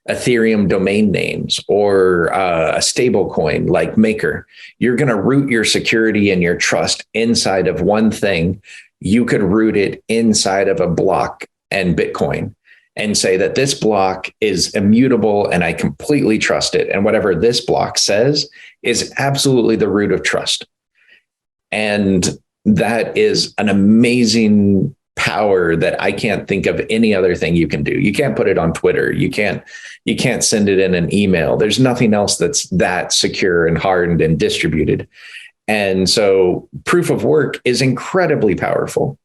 Ethereum domain names or a stable coin like Maker. You're going to root your security and your trust inside of one thing. You could root it inside of a block and Bitcoin and say that this block is immutable and I completely trust it. And whatever this block says is absolutely the root of trust. And that is an amazing power that I can't think of any other thing you can do. You can't put it on Twitter. You can't send it in an email. There's nothing else that's that secure and hardened and distributed. And so proof of work is incredibly powerful.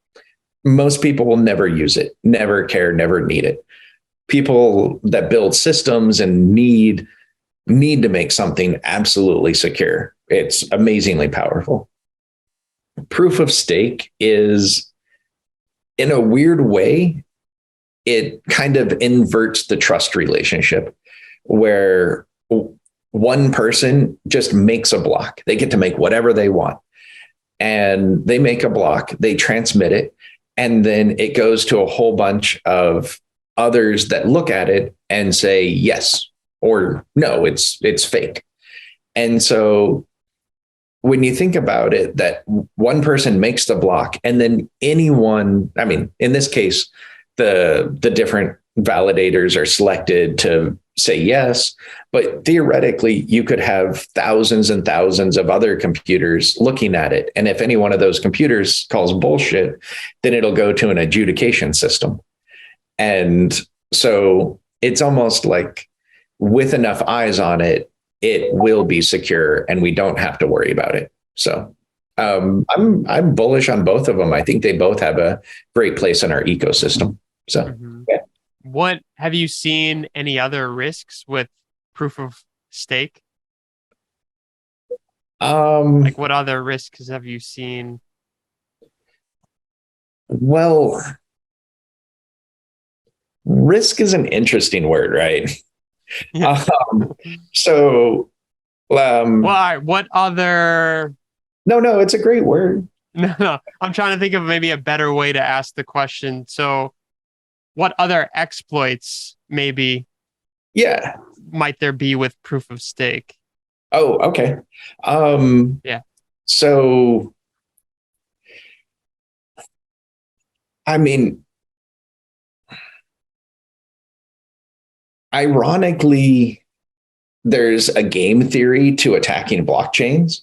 Most people will never use it, never care, never need it. People that build systems and need to make something absolutely secure. It's amazingly powerful. Proof of stake is, in a weird way, it kind of inverts the trust relationship where one person just makes a block. They get to make whatever they want. And they make a block, they transmit it, and then it goes to a whole bunch of others that look at it and say yes or no, it's fake. And so when you think about it, that one person makes the block and then anyone, I mean, in this case, the different validators are selected to say yes, but theoretically you could have thousands and thousands of other computers looking at it. And if any one of those computers calls bullshit, then it'll go to an adjudication system. And so it's almost like with enough eyes on it, it will be secure and we don't have to worry about it. So I'm bullish on both of them. I think they both have a great place in our ecosystem. So yeah. What have you seen any other risks with proof of stake? Like what other risks have you seen? Well, risk is an interesting word, right? Yeah. So, Why? What other? no, it's a great word. No. I'm trying to think of maybe a better way to ask the question. So, what other exploits maybe Yeah. might there be with proof of stake? Oh, okay. Yeah. So, I mean, ironically, there's a game theory to attacking blockchains.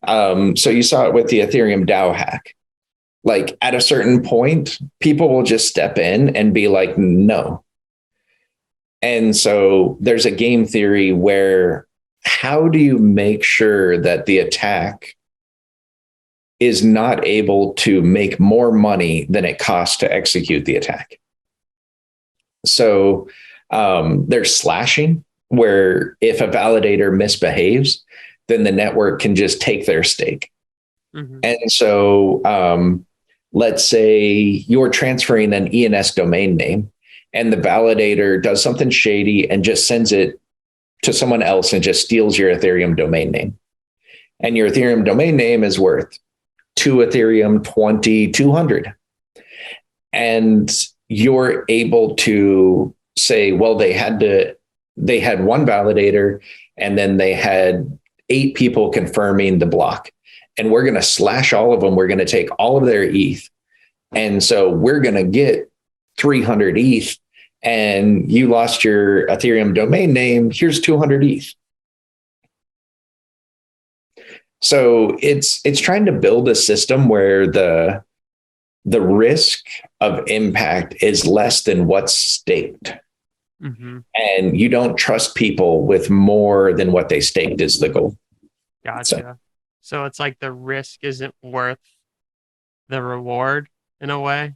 So you saw it with the Ethereum DAO hack. Like at a certain point, people will just step in and be like, no. And so there's a game theory where how do you make sure that the attack is not able to make more money than it costs to execute the attack? So there's slashing, where if a validator misbehaves, then the network can just take their stake. Mm-hmm. And so let's say you're transferring an ENS domain name and the validator does something shady and just sends it to someone else and just steals your Ethereum domain name. And your Ethereum domain name is worth 2 Ethereum, 20, 200. And you're able to say, well, they had one validator and then they had 8 people confirming the block. And we're going to slash all of them. We're going to take all of their ETH. And so we're going to get 300 ETH. And you lost your Ethereum domain name. Here's 200 ETH. So it's trying to build a system where the risk of impact is less than what's staked. Mm-hmm. And you don't trust people with more than what they staked is the goal. Gotcha. So it's like the risk isn't worth the reward in a way.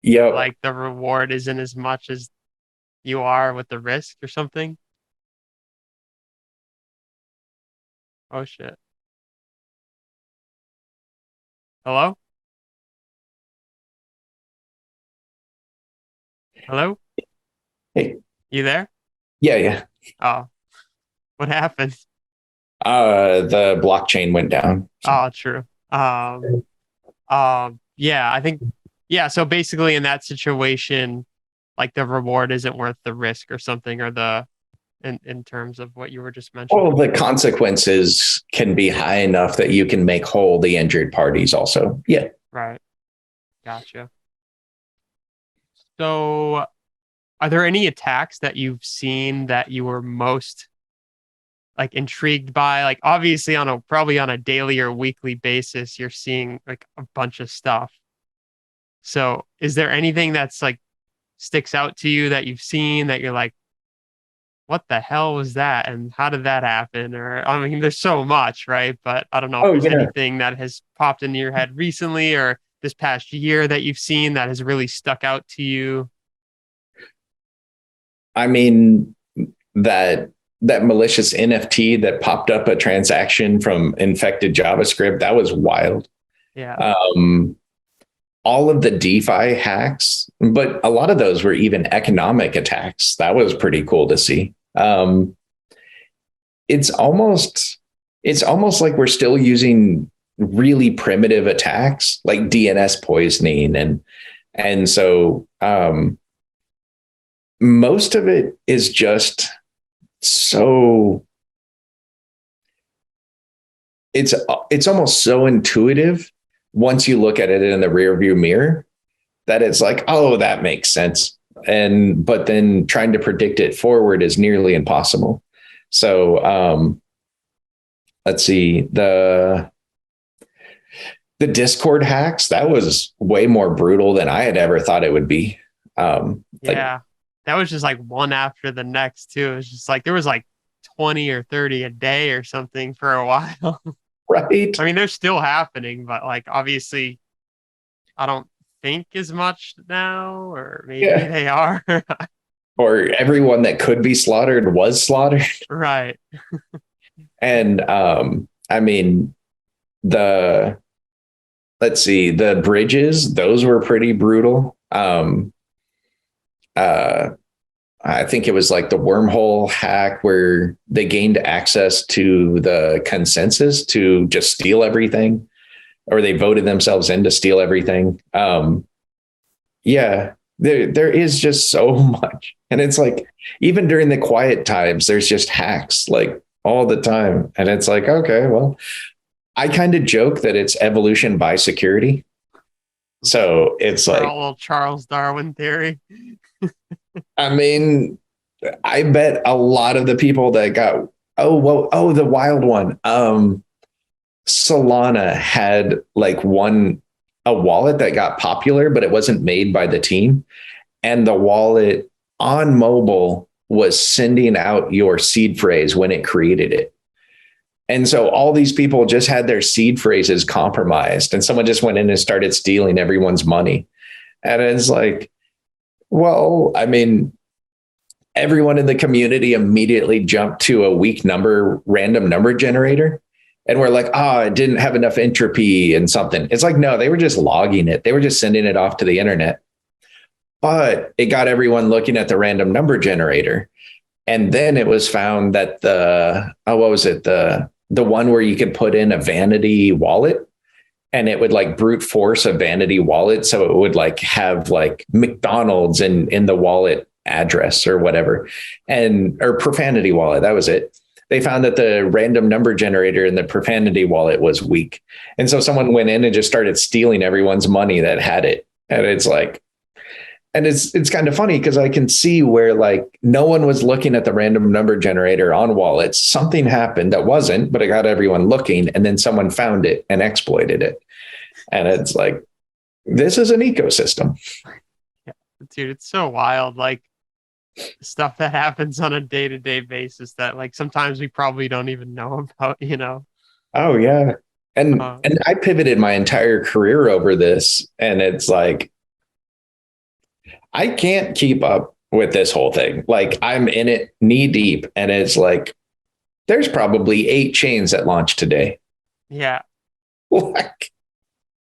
Yeah. Like the reward isn't as much as you are with the risk or something. Oh shit. Hello? Hello? Hey. You there? Yeah. Oh. What happened? The blockchain went down. So. Oh, true. Yeah, I think so basically in that situation, like the reward isn't worth the risk or something, or in terms of what you were just mentioning. Well, the consequences can be high enough that you can make whole the injured parties also. Yeah. Right. Gotcha. So are there any attacks that you've seen that you were most like intrigued by? Like obviously probably on a daily or weekly basis, you're seeing like a bunch of stuff. So is there anything that's like sticks out to you that you've seen that you're like, what the hell was that? And how did that happen? Or, I mean, there's so much, right? But I don't know if there's anything that has popped into your head recently or this past year that you've seen that has really stuck out to you. I mean, that malicious NFT that popped up a transaction from infected JavaScript, that was wild. Yeah. All of the DeFi hacks, but a lot of those were even economic attacks. That was pretty cool to see. It's almost like we're still using really primitive attacks like DNS poisoning. And so most of it is just so it's almost so intuitive once you look at it in the rearview mirror that it's like, oh, that makes sense. But then trying to predict it forward is nearly impossible. So let's see, The Discord hacks, that was way more brutal than I had ever thought it would be. Yeah. That was just like one after the next too. It was just like there was like 20 or 30 a day or something for a while. Right. I mean, they're still happening, but like obviously I don't think as much now, or maybe Yeah. they are. Or everyone that could be slaughtered was slaughtered. Right. And I mean, the let's see, the bridges, those were pretty brutal. Uh, I think it was like the wormhole hack where they gained access to the consensus to just steal everything, or they voted themselves in to steal everything. Yeah, there is just so much. And it's like, even during the quiet times, there's just hacks like all the time. And it's like, okay, well, I kind of joke that it's evolution by security. So it's For like, a little Charles Darwin theory. I mean, I bet a lot of the people that got, the wild one. Solana had like a wallet that got popular, but it wasn't made by the team. And the wallet on mobile was sending out your seed phrase when it created it. And so all these people just had their seed phrases compromised, and someone just went in and started stealing everyone's money. And it's like, well, I mean, everyone in the community immediately jumped to a weak number, random number generator. And we're like, it didn't have enough entropy and something. It's like, no, they were just logging it. They were just sending it off to the internet. But it got everyone looking at the random number generator. And then it was found that what was it? The one where you could put in a vanity wallet, and it would like brute force a vanity wallet. So it would like have like McDonald's in the wallet address or whatever, or profanity wallet. That was it. They found that the random number generator in the profanity wallet was weak. And so someone went in and just started stealing everyone's money that had it. And it's like, and it's kind of funny because I can see where like no one was looking at the random number generator on wallets. Something happened that wasn't, but it got everyone looking, and then someone found it and exploited it. And it's like, this is an ecosystem. Yeah, dude, it's so wild. Like stuff that happens on a day-to-day basis that like sometimes we probably don't even know about, you know? Oh yeah. And I pivoted my entire career over this, and it's like, I can't keep up with this whole thing. Like I'm in it knee deep, and it's like, there's probably 8 chains that launched today. Yeah. Like,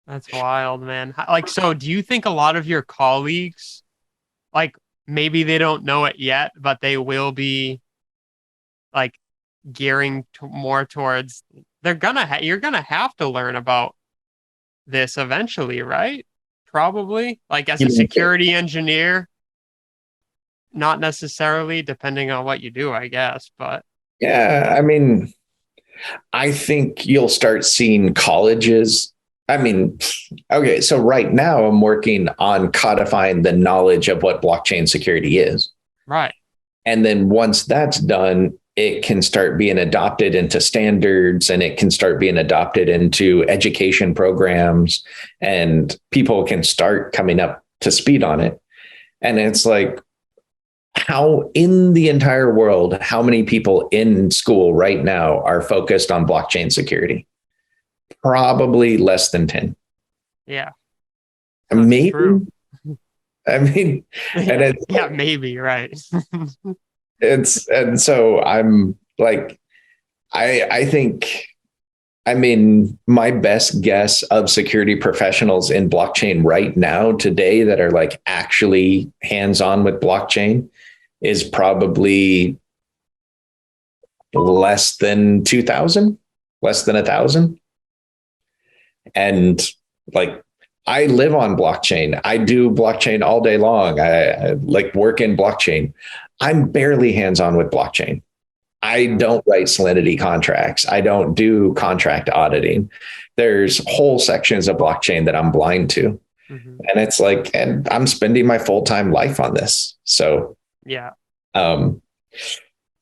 That's wild, man. Like, so do you think a lot of your colleagues, like maybe they don't know it yet, but they will be like gearing more towards, you're gonna have to learn about this eventually, right? Probably like as a security engineer, not necessarily, depending on what you do, I guess. But yeah, I mean, I think you'll start seeing colleges. I mean, okay, so right now I'm working on codifying the knowledge of what blockchain security is. right. And then once that's done, it can start being adopted into standards, and it can start being adopted into education programs, and people can start coming up to speed on it. And it's like, how in the entire world, how many people in school right now are focused on blockchain security? Probably less than 10. Yeah. Maybe. True. I mean, and it's, yeah, maybe, right. and so I'm like, I think, I mean, my best guess of security professionals in blockchain right now today that are like actually hands-on with blockchain is probably less than 2,000, less than 1,000. And like, I live on blockchain. I do blockchain all day long. I like work in blockchain. I'm barely hands-on with blockchain. I don't write Solidity contracts. I don't do contract auditing. There's whole sections of blockchain that I'm blind to. Mm-hmm. And it's like, and I'm spending my full-time life on this. So yeah.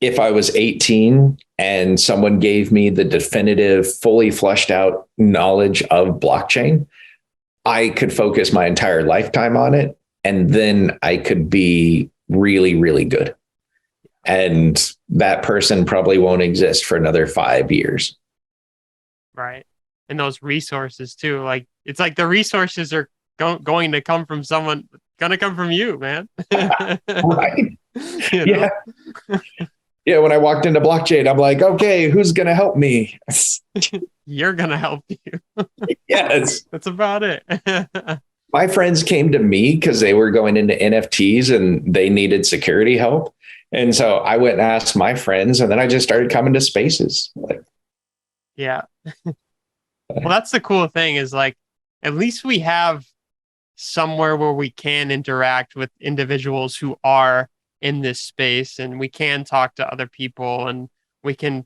if I was 18 and someone gave me the definitive, fully fleshed out knowledge of blockchain, I could focus my entire lifetime on it. And then I could be really, really good. And that person probably won't exist for another 5 years. Right. And those resources too. Like, it's like the resources are going to come from someone, gonna come from you, man. Right. You know? Yeah. Yeah. When I walked into blockchain, I'm like, okay, who's going to help me? You're gonna help you. Yes. That's about it. My friends came to me because they were going into NFTs and they needed security help. And so I went and asked my friends, and then I just started coming to spaces. Like, Yeah. Well, that's the cool thing is like, at least we have somewhere where we can interact with individuals who are in this space, and we can talk to other people, and we can,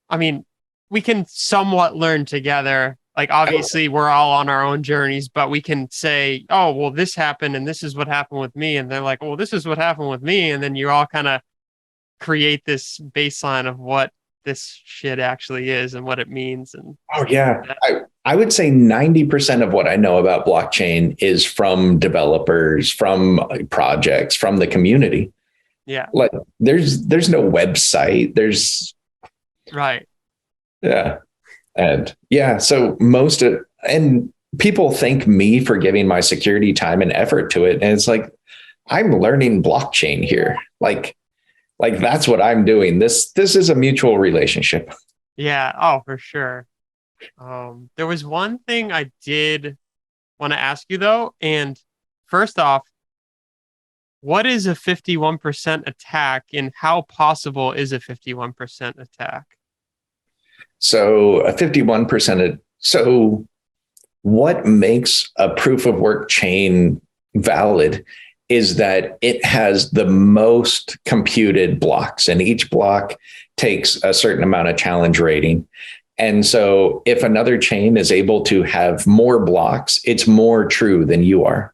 I mean, we can somewhat learn together. Like, obviously we're all on our own journeys, but we can say, oh, well, this happened and this is what happened with me. And they're like, well, this is what happened with me. And then you all kind of create this baseline of what this shit actually is and what it means. And oh, yeah. I would say 90% of what I know about blockchain is from developers, from projects, from the community. yeah, Like there's no website. There's right. yeah. And yeah, so and people thank me for giving my security time and effort to it. And it's like, I'm learning blockchain here. Like that's what I'm doing. This is a mutual relationship. Yeah. Oh, for sure. There was one thing I did want to ask you though. And first off, what is a 51% attack and how possible is a 51% attack? So a 51%. So what makes a proof of work chain valid is that it has the most computed blocks, and each block takes a certain amount of challenge rating. And so if another chain is able to have more blocks, it's more true than you are.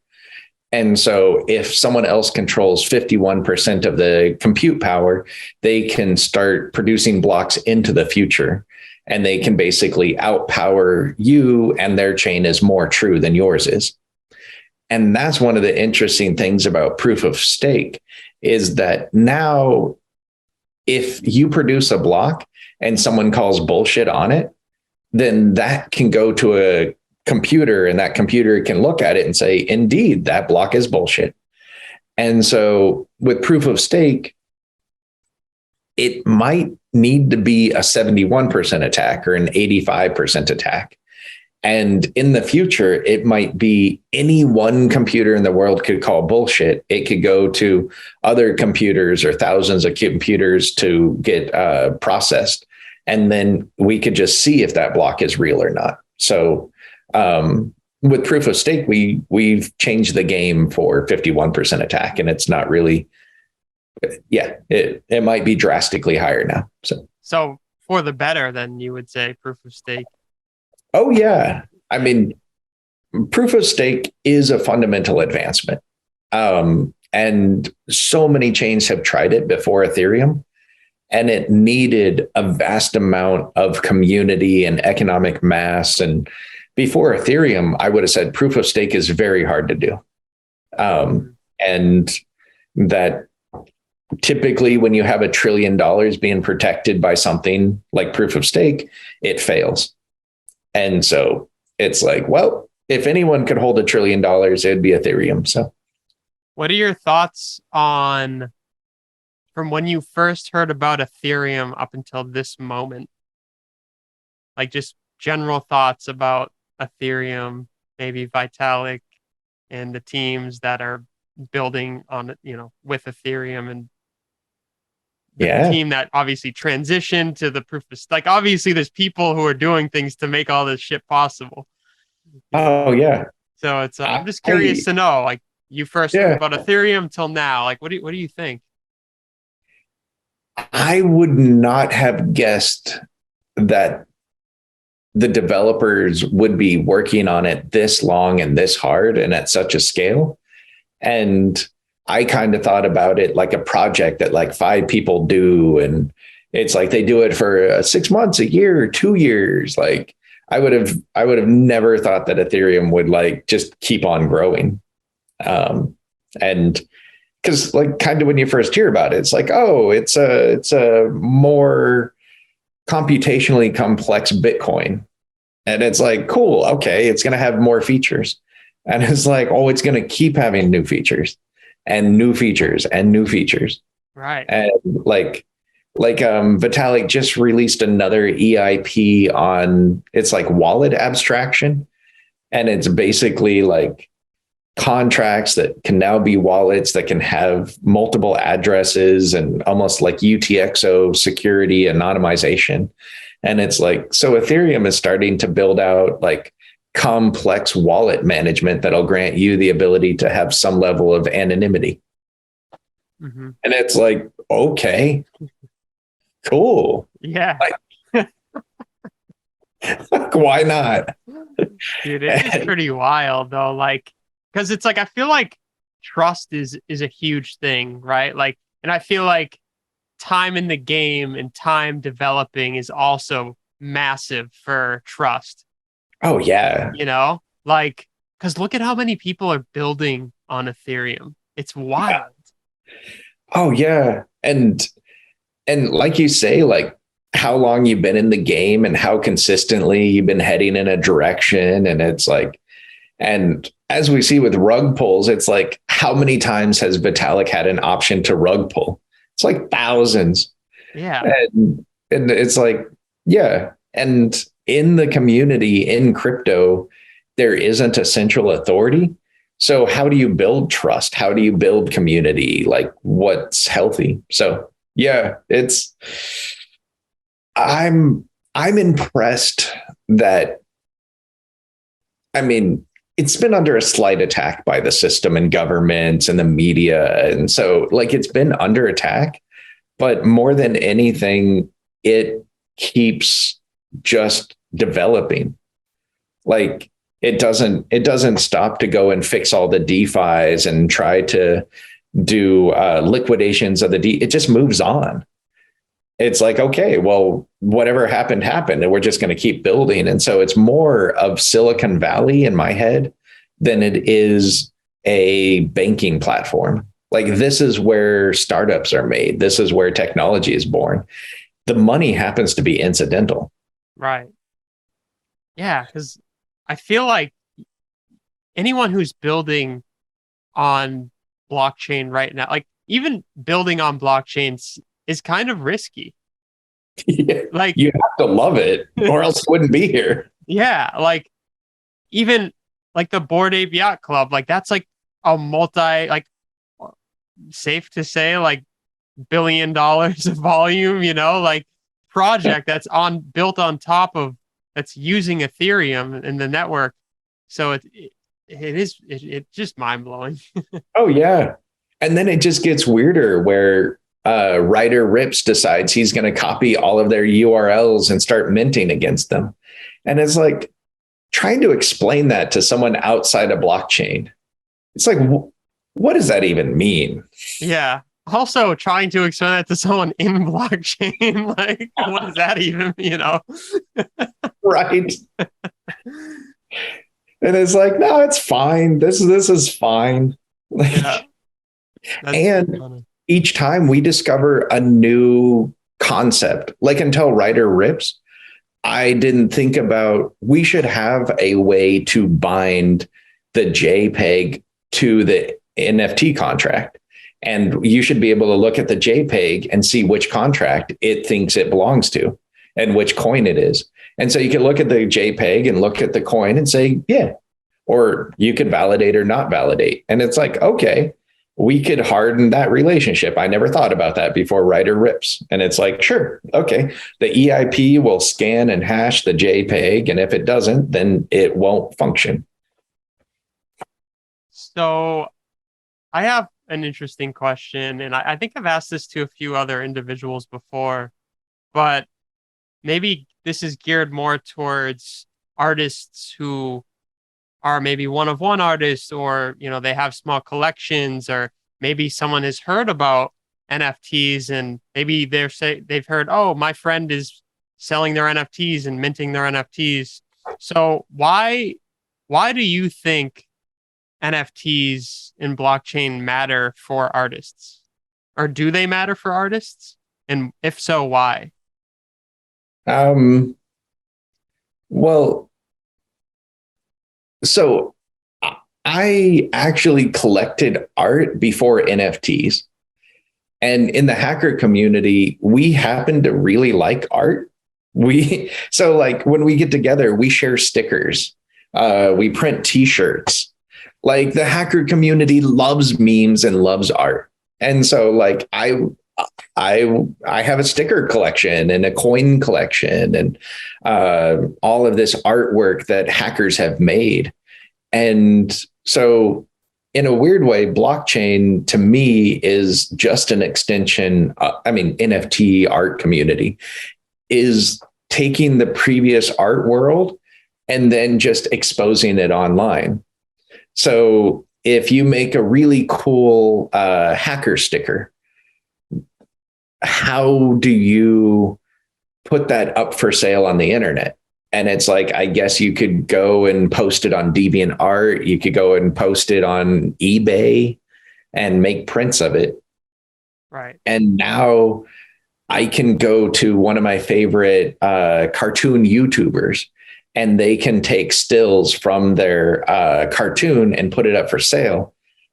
And so if someone else controls 51% of the compute power, they can start producing blocks into the future, and they can basically outpower you, and their chain is more true than yours is. And that's one of the interesting things about proof of stake is that now if you produce a block and someone calls bullshit on it, then that can go to a computer, and that computer can look at it and say, indeed, that block is bullshit. And so with proof of stake, it might need to be a 71% attack or an 85% attack. And in the future, it might be any one computer in the world could call bullshit. It could go to other computers or thousands of computers to get processed. And then we could just see if that block is real or not. So with proof of stake, we've changed the game for 51% attack, and it's not really, it might be drastically higher now. So for the better, then you would say proof of stake. Oh, yeah. I mean, proof of stake is a fundamental advancement. And so many chains have tried it before Ethereum, and it needed a vast amount of community and economic mass. And before Ethereum, I would have said proof of stake is very hard to do. And that typically when you have $1 trillion being protected by something like proof of stake, it fails. And so it's like, well, if anyone could hold $1 trillion, it'd be Ethereum. So what are your thoughts on from when you first heard about Ethereum up until this moment? Like just general thoughts about Ethereum, maybe Vitalik and the teams that are building on, with Ethereum, and the team that obviously transitioned to the proof of stake. Like, obviously there's people who are doing things to make all this shit possible. Oh, yeah. So it's, I'm just curious to know, like, you first heard about Ethereum till now, like, what do you think? I would not have guessed that the developers would be working on it this long and this hard and at such a scale. And I kind of thought about it like a project that like 5 people do. And it's like they do it for 6 months, a year, 2 years. Like I would have never thought that Ethereum would like just keep on growing. And because like kind of when you first hear about it, it's like, oh, it's a more computationally complex Bitcoin. And it's like, cool, okay, it's going to have more features. And it's like, oh, it's going to keep having new features and new features and new features. Right. And Vitalik just released another EIP on it's like wallet abstraction. And it's basically like contracts that can now be wallets that can have multiple addresses and almost like UTXO security anonymization. And it's like, so Ethereum is starting to build out like complex wallet management that'll grant you the ability to have some level of anonymity. Mm-hmm. And it's like, okay, cool. Yeah. Like, why not? Dude, it is pretty wild though. Like, because it's like I feel like trust is a huge thing, right? Like, and I feel like time in the game and time developing is also massive for trust. Oh yeah. You know, like because look at how many people are building on Ethereum. It's wild. Oh yeah. And like you say, like how long you've been in the game and how consistently you've been heading in a direction. And it's like, and as we see with rug pulls, it's like, how many times has Vitalik had an option to rug pull? It's like thousands. Yeah. And it's like, yeah. And in the community in crypto, there isn't a central authority. So how do you build trust? How do you build community? Like what's healthy? So yeah, I'm impressed that, I mean, it's been under a slight attack by the system and governments and the media. And so like it's been under attack, but more than anything, it keeps just developing. Like it doesn't stop to go and fix all the DeFis and try to do liquidations of the it just moves on. It's like, okay, well, whatever happened, and we're just going to keep building. And so it's more of Silicon Valley in my head than it is a banking platform. Like this is where startups are made. This is where technology is born. The money happens to be incidental. Right. Yeah, because I feel like anyone who's building on blockchain right now, like even building on blockchains is kind of risky. Yeah, like you have to love it or else you wouldn't be here. Yeah, like even like the Bored Ape Yacht Club, like that's like a like safe to say like $1 billion of volume, like project that's built on top of that's using Ethereum in the network. So it's just mind blowing. Oh yeah. And then it just gets weirder where Ryder Rips decides he's going to copy all of their URLs and start minting against them. And it's like trying to explain that to someone outside a blockchain. It's like, what does that even mean? Yeah. Also trying to explain that to someone in blockchain. Like, what does that even, Right. And it's like, no, it's fine. This is fine. Like, yeah. And funny. Each time we discover a new concept, like until Ryder Rips, I didn't think about we should have a way to bind the JPEG to the NFT contract. And you should be able to look at the JPEG and see which contract it thinks it belongs to and which coin it is. And so you can look at the JPEG and look at the coin and say, yeah, or you could validate or not validate. And it's like, okay, we could harden that relationship. I never thought about that before Ryder Rips. And it's like, sure, okay, the EIP will scan and hash the JPEG. And if it doesn't, then it won't function. So I have an interesting question, and I think I've asked this to a few other individuals before, but maybe this is geared more towards artists who are maybe one of one artists, or they have small collections, or maybe someone has heard about NFTs and maybe they've heard, oh, my friend is selling their NFTs and minting their NFTs. So why do you think NFTs in blockchain matter for artists? Or do they matter for artists? And if so, why? Um, well, so I actually collected art before NFTs. And in the hacker community, we happen to really like art. So like when we get together, we share stickers, we print t-shirts. Like the hacker community loves memes and loves art. And so like I have a sticker collection and a coin collection and all of this artwork that hackers have made. And so in a weird way, blockchain to me is just an extension. NFT art community is taking the previous art world and then just exposing it online. So if you make a really cool hacker sticker, how do you put that up for sale on the internet? And it's like, I guess you could go and post it on DeviantArt. You could go and post it on eBay and make prints of it. Right. And now I can go to one of my favorite cartoon YouTubers and they can take stills from their cartoon and put it up for sale.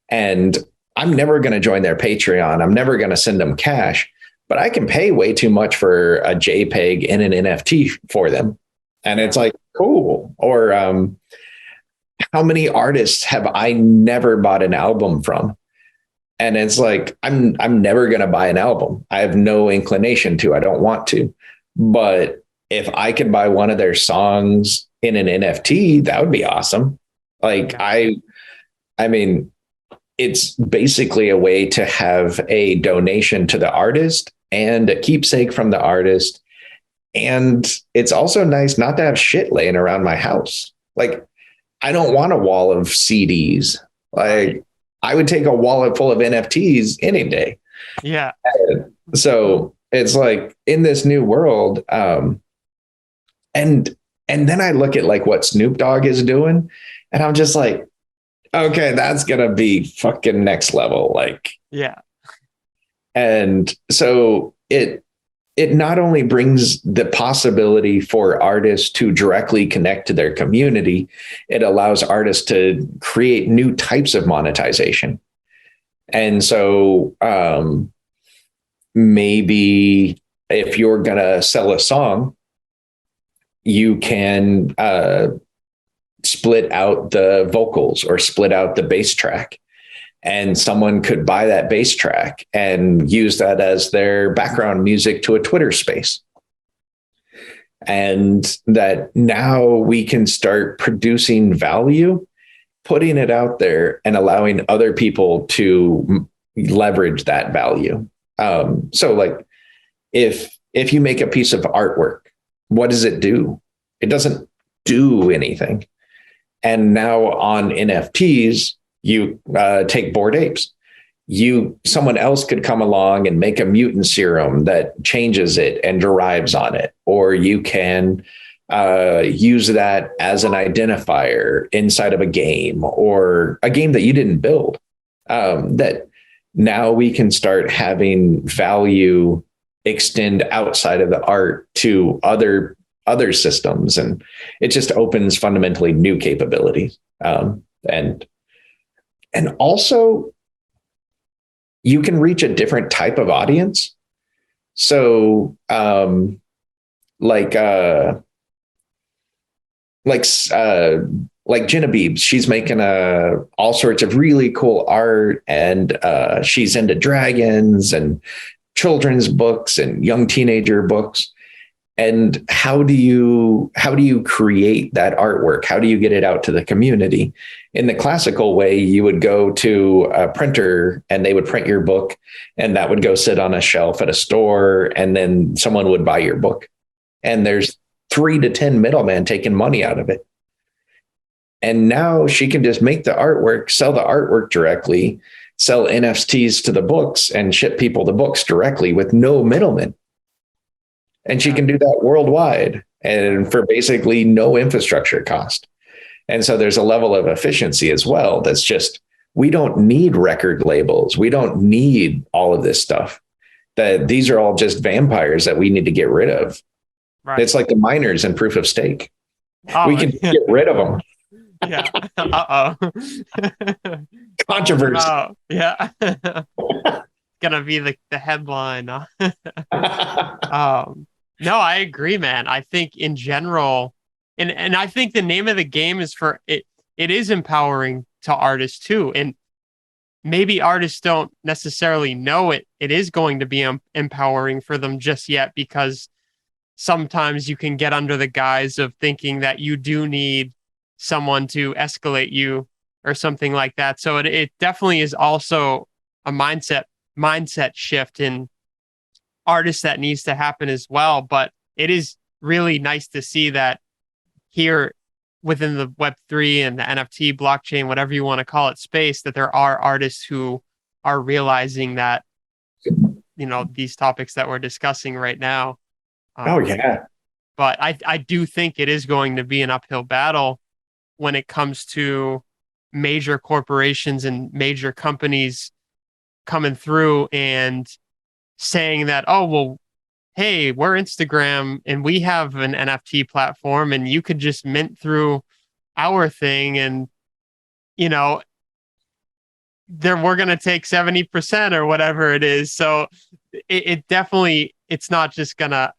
And I'm never going to join their Patreon. I'm never going to send them cash, but I can pay way too much for a JPEG and an NFT for them. And it's like, cool. Or how many artists have I never bought an album from? And it's like, I'm never going to buy an album. I have no inclination to. I don't want to. But if I could buy one of their songs in an NFT, that would be awesome. Like I mean, it's basically a way to have a donation to the artist and a keepsake from the artist. And it's also nice not to have shit laying around my house. Like, I don't want a wall of CDs. Like, I would take a wallet full of NFTs any day. Yeah. So it's like in this new world, and then I look at like what Snoop Dogg is doing, and I'm just like, okay, that's gonna be fucking next level. Like, yeah. And so it not only brings the possibility for artists to directly connect to their community, it allows artists to create new types of monetization. And so maybe if you're going to sell a song, you can split out the vocals or split out the bass track. And someone could buy that bass track and use that as their background music to a Twitter space. And that now we can start producing value, putting it out there and allowing other people to leverage that value. So like if you make a piece of artwork, what does it do? It doesn't do anything. And now on NFTs, you take Bored Apes. Someone else could come along and make a mutant serum that changes it and derives on it, or you can use that as an identifier inside of a game or a game that you didn't build. That now we can start having value extend outside of the art to other systems, and it just opens fundamentally new capabilities. And also, you can reach a different type of audience. So, like Genevieve, she's making all sorts of really cool art, and she's into dragons and children's books and young teenager books. And how do you create that artwork? How do you get it out to the community? In the classical way, you would go to a printer and they would print your book, and that would go sit on a shelf at a store, and then someone would buy your book. And there's 3 to 10 middlemen taking money out of it. And now she can just make the artwork, sell the artwork directly, sell NFTs to the books and ship people the books directly with no middleman. And she can do that worldwide and for basically no infrastructure cost. And so there's a level of efficiency as well. That's just, we don't need record labels. We don't need all of this stuff. That these are all just vampires that we need to get rid of. Right. It's like the miners in proof of stake. We can get rid of them. Yeah. Controversy. Yeah. Gonna be the headline. No, I agree, man. I think in general, and I think the name of the game is for it. It is empowering to artists too, and maybe artists don't necessarily know it. It is going to be empowering for them just yet, because sometimes you can get under the guise of thinking that you do need someone to escalate you or something like that. So it definitely is also a mindset shift in artists that needs to happen as well. But it is really nice to see that here within the Web3 and the NFT blockchain, whatever you want to call it, space, that there are artists who are realizing that, these topics that we're discussing right now. But I do think it is going to be an uphill battle when it comes to major corporations and major companies coming through and saying that, oh, well, hey, we're Instagram and we have an NFT platform and you could just mint through our thing. And, we're going to take 70% or whatever it is. So it definitely, it's not just gonna,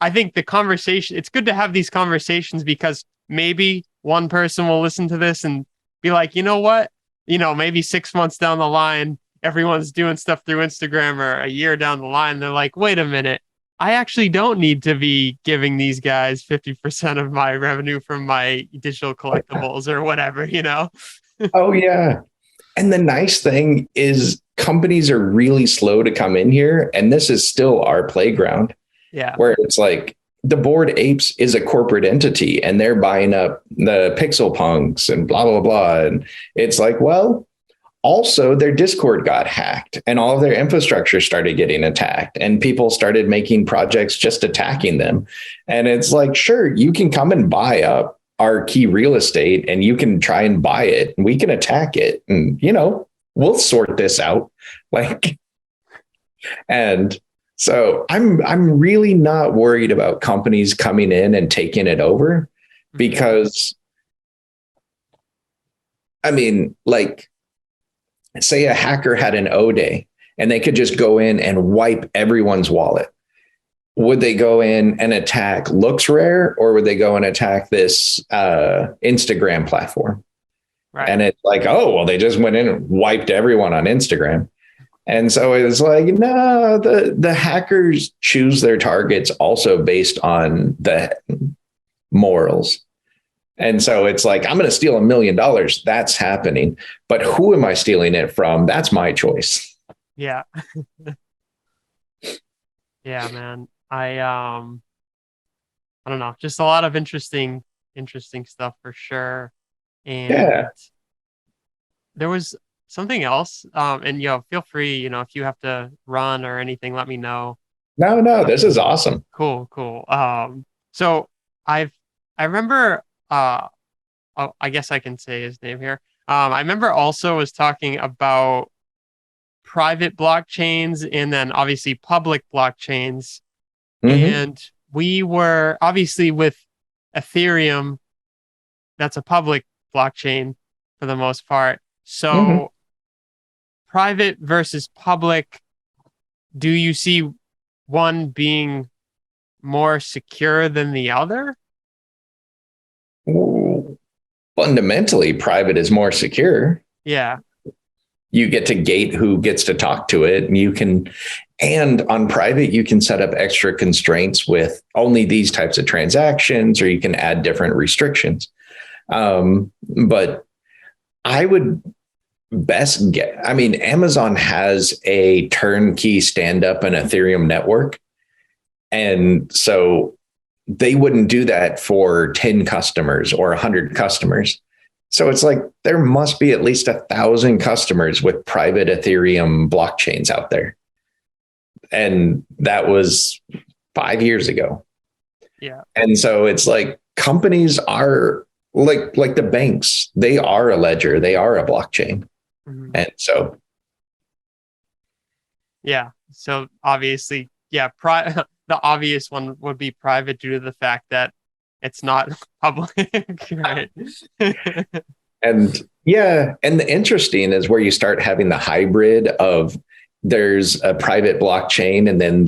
I think the conversation, it's good to have these conversations because maybe one person will listen to this and be like, you know what, maybe 6 months down the line, everyone's doing stuff through Instagram, or a year down the line, they're like, wait a minute, I actually don't need to be giving these guys 50% of my revenue from my digital collectibles or whatever, Oh, yeah. And the nice thing is companies are really slow to come in here. And this is still our playground. Yeah. Where it's like the Bored Apes is a corporate entity and they're buying up the Pixel Punks and blah, blah, blah. And it's like, well, also their Discord got hacked and all of their infrastructure started getting attacked and people started making projects just attacking them. And it's like, sure, you can come and buy up our key real estate and you can try and buy it and we can attack it. And, we'll sort this out. And so I'm really not worried about companies coming in and taking it over because, say a hacker had an O day and they could just go in and wipe everyone's wallet. Would they go in and attack LooksRare or would they go and attack this Instagram platform? Right. And it's like, oh, well, they just went in and wiped everyone on Instagram. And so it's like, no, the hackers choose their targets also based on the morals. And so it's like, I'm going to steal $1 million. That's happening. But who am I stealing it from? That's my choice. Yeah. Yeah, man. I don't know. Just a lot of interesting stuff for sure. And there was something else. And feel free, if you have to run or anything, let me know. No, this is awesome. Cool. So I remember I guess I can say his name here. I remember also was talking about private blockchains and then obviously public blockchains. And we were obviously with Ethereum, that's a public blockchain for the most part. So private versus public, do you see one being more secure than the other? Ooh. Fundamentally, private is more secure. Yeah. You get to gate who gets to talk to it. And on private, you can set up extra constraints with only these types of transactions, or you can add different restrictions. But I would best get, Amazon has a turnkey stand-up and Ethereum network. And so they wouldn't do that for 10 customers or 100 customers. So it's like there must be at least 1,000 customers with private Ethereum blockchains out there. And that was 5 years ago. Yeah. And so it's like companies are like the banks, they are a ledger, they are a blockchain. Mhm. And so Yeah. So obviously, yeah, the obvious one would be private due to the fact that it's not public, right? and yeah, and the interesting is where you start having the hybrid of there's a private blockchain and then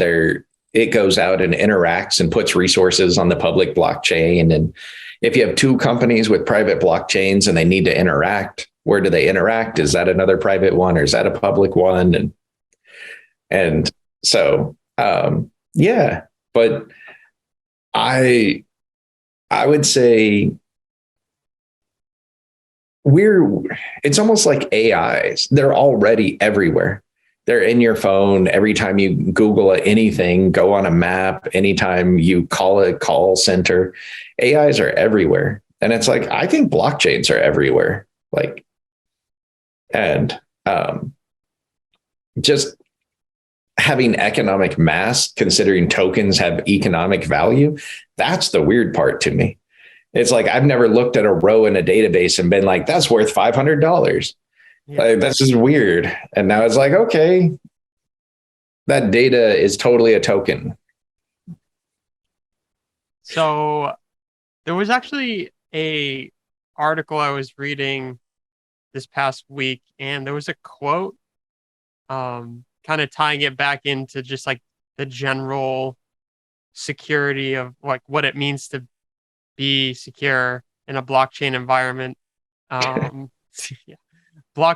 it goes out and interacts and puts resources on the public blockchain. And if you have two companies with private blockchains and they need to interact, where do they interact? Is that another private one or is that a public one? And so yeah, but I would say it's almost like AIs. They're already everywhere. They're in your phone. Every time you Google anything, go on a map, anytime you call a call center, AIs are everywhere. And it's like, I think blockchains are everywhere. Like, and just having economic mass, considering tokens have economic value, that's the weird part to me. It's like I've never looked at a row in a database and been like, that's worth $500. Yeah. Like, that's just weird. And now it's like, okay, that data is totally a token. So there was actually a article I was reading this past week, and there was a quote, kind of tying it back into just like the general security of like what it means to be secure in a blockchain environment. Yeah.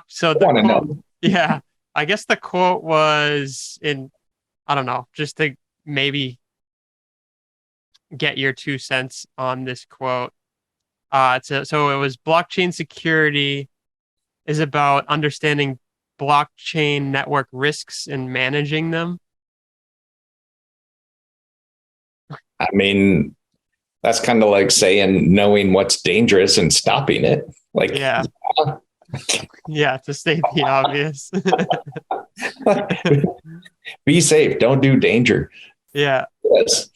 So the quote, yeah, I guess the quote was I don't know, just to maybe get your 2 cents on this quote. So it was blockchain security is about understanding blockchain network risks and managing them. I mean, that's kind of like saying knowing what's dangerous and stopping it. Like, Yeah. Yeah, to state the obvious. Be safe. Don't do danger. Yeah. Yes.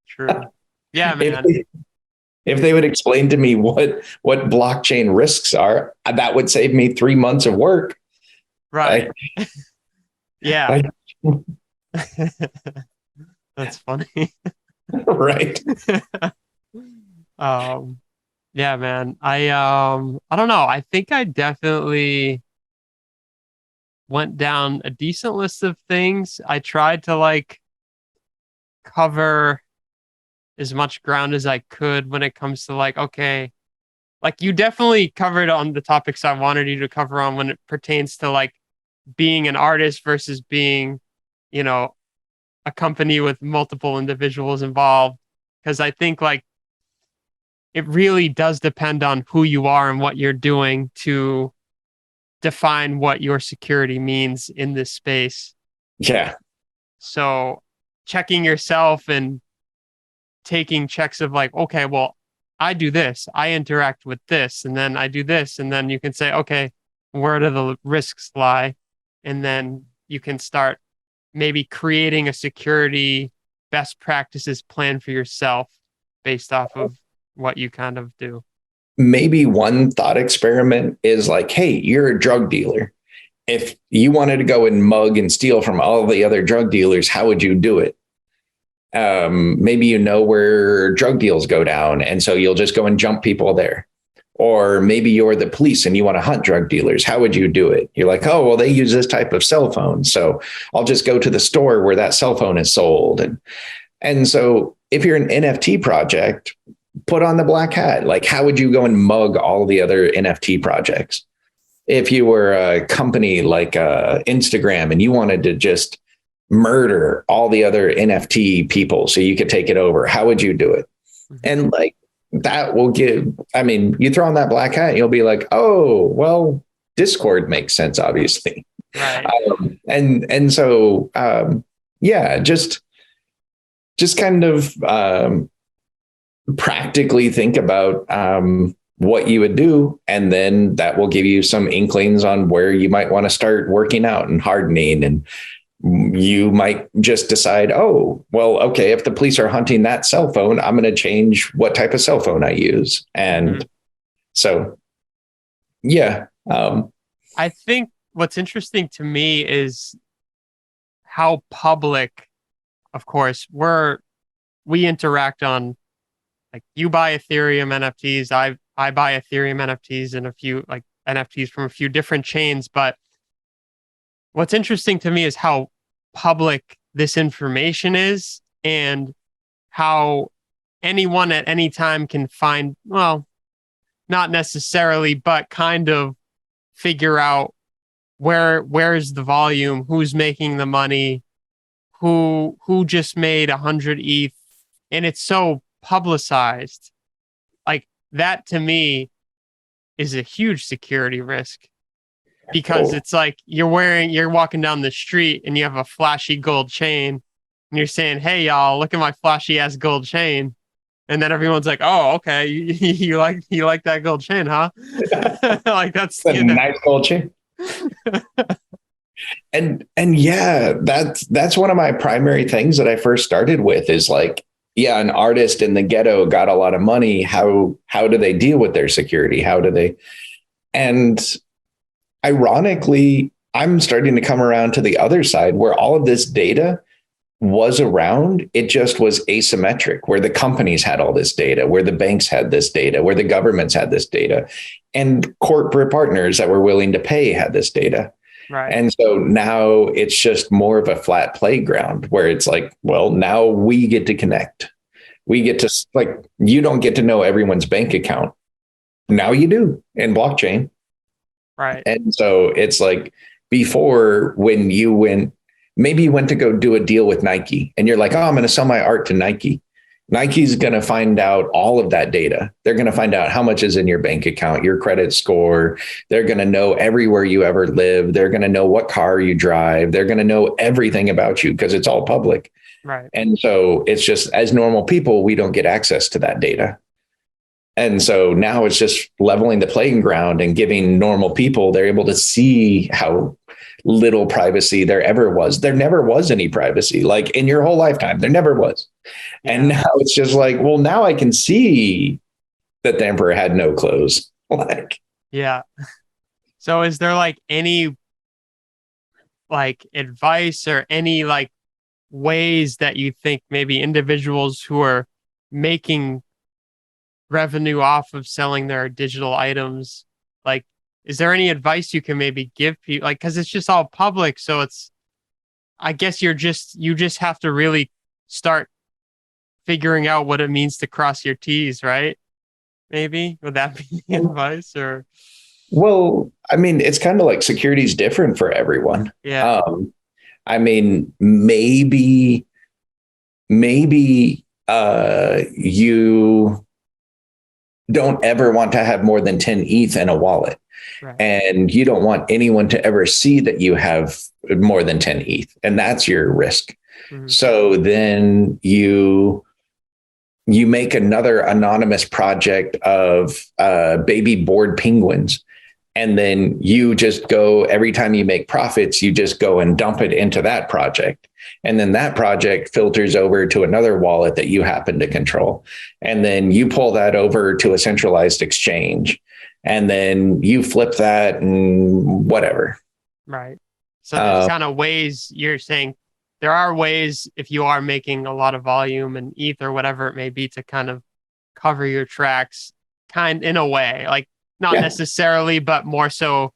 True. Yeah, man. If they would explain to me what blockchain risks are, that would save me 3 months of work. Right. Yeah. That's funny. Right. Yeah, man. I don't know. I think I definitely went down a decent list of things. I tried to like cover as much ground as I could when it comes to like, okay, like you definitely covered on the topics I wanted you to cover on when it pertains to like being an artist versus being, you know, a company with multiple individuals involved. Because I think like it really does depend on who you are and what you're doing to define what your security means in this space. Yeah. So checking yourself and taking checks of like, okay, well, I do this, I interact with this, and then I do this, and then you can say, okay, where do the risks lie? And then you can start maybe creating a security best practices plan for yourself based off of what you kind of do. Maybe one thought experiment is like, hey, you're a drug dealer. If you wanted to go and mug and steal from all the other drug dealers, how would you do it? Maybe you know where drug deals go down, and so you'll just go and jump people there. Or maybe you're the police and you want to hunt drug dealers. How would you do it? You're like, oh, well, they use this type of cell phone, so I'll just go to the store where that cell phone is sold. And so if you're an NFT project, put on the black hat. Like, how would you go and mug all the other NFT projects? If you were a company like Instagram and you wanted to just murder all the other NFT people so you could take it over, how would you do it? And like that will you throw on that black hat, you'll be like, oh, well, Discord makes sense, obviously. Right. And so, yeah, just kind of practically think about what you would do. And then that will give you some inklings on where you might want to start working out and hardening. And you might just decide, oh, well, okay, if the police are hunting that cell phone, I'm going to change what type of cell phone I use. And so, yeah. I think what's interesting to me is how public, of course, we interact on, like, you buy Ethereum NFTs, I buy Ethereum NFTs and a few like NFTs from a few different chains. But what's interesting to me is how public this information is, and how anyone at any time can find, well, not necessarily, but kind of figure out where's the volume, who's making the money, who just made 100 ETH, and it's so publicized. Like, that to me is a huge security risk, because it's like you're walking down the street and you have a flashy gold chain and you're saying, hey y'all, look at my flashy ass gold chain. And then everyone's like, oh, okay, you like that gold chain, huh? Like, that's a nice gold chain. And yeah, that's one of my primary things that I first started with is like, yeah, an artist in the ghetto got a lot of money. How do they deal with their security? How do they? And ironically, I'm starting to come around to the other side where all of this data was around. It just was asymmetric, where the companies had all this data, where the banks had this data, where the governments had this data, and corporate partners that were willing to pay had this data. Right. And so now it's just more of a flat playground where it's like, well, now we get to connect. We get to, like, you don't get to know everyone's bank account. Now you do in blockchain. Right. And so it's like, before, when maybe you went to go do a deal with Nike and you're like, oh, I'm going to sell my art to Nike. Nike's going to find out all of that data. They're going to find out how much is in your bank account, your credit score. They're going to know everywhere you ever live. They're going to know what car you drive. They're going to know everything about you because it's all public. Right. And so it's just, as normal people, we don't get access to that data. And so now it's just leveling the playing ground and giving normal people, they're able to see how little privacy there ever was. There never was any privacy, like, in your whole lifetime. There never was. Yeah. And now it's just like, well, now I can see that the emperor had no clothes. Like, yeah. So is there like any like advice or any like ways that you think maybe individuals who are making revenue off of selling their digital items, like, is there any advice you can maybe give people? Like, because it's just all public, so it's, I guess you just have to really start figuring out what it means to cross your T's, right? Maybe would that be advice? Or, well, I mean, it's kind of like security is different for everyone. Yeah. I mean, maybe you don't ever want to have more than 10 ETH in a wallet. Right. And you don't want anyone to ever see that you have more than 10 ETH. And that's your risk. Mm-hmm. So then you make another anonymous project of baby bored penguins. And then you just go, every time you make profits, you just go and dump it into that project. And then that project filters over to another wallet that you happen to control. And then you pull that over to a centralized exchange. And then you flip that and whatever. Right. So there's kind of ways, you're saying there are ways, if you are making a lot of volume and ETH or whatever it may be, to kind of cover your tracks, in a way, like, not necessarily, but more so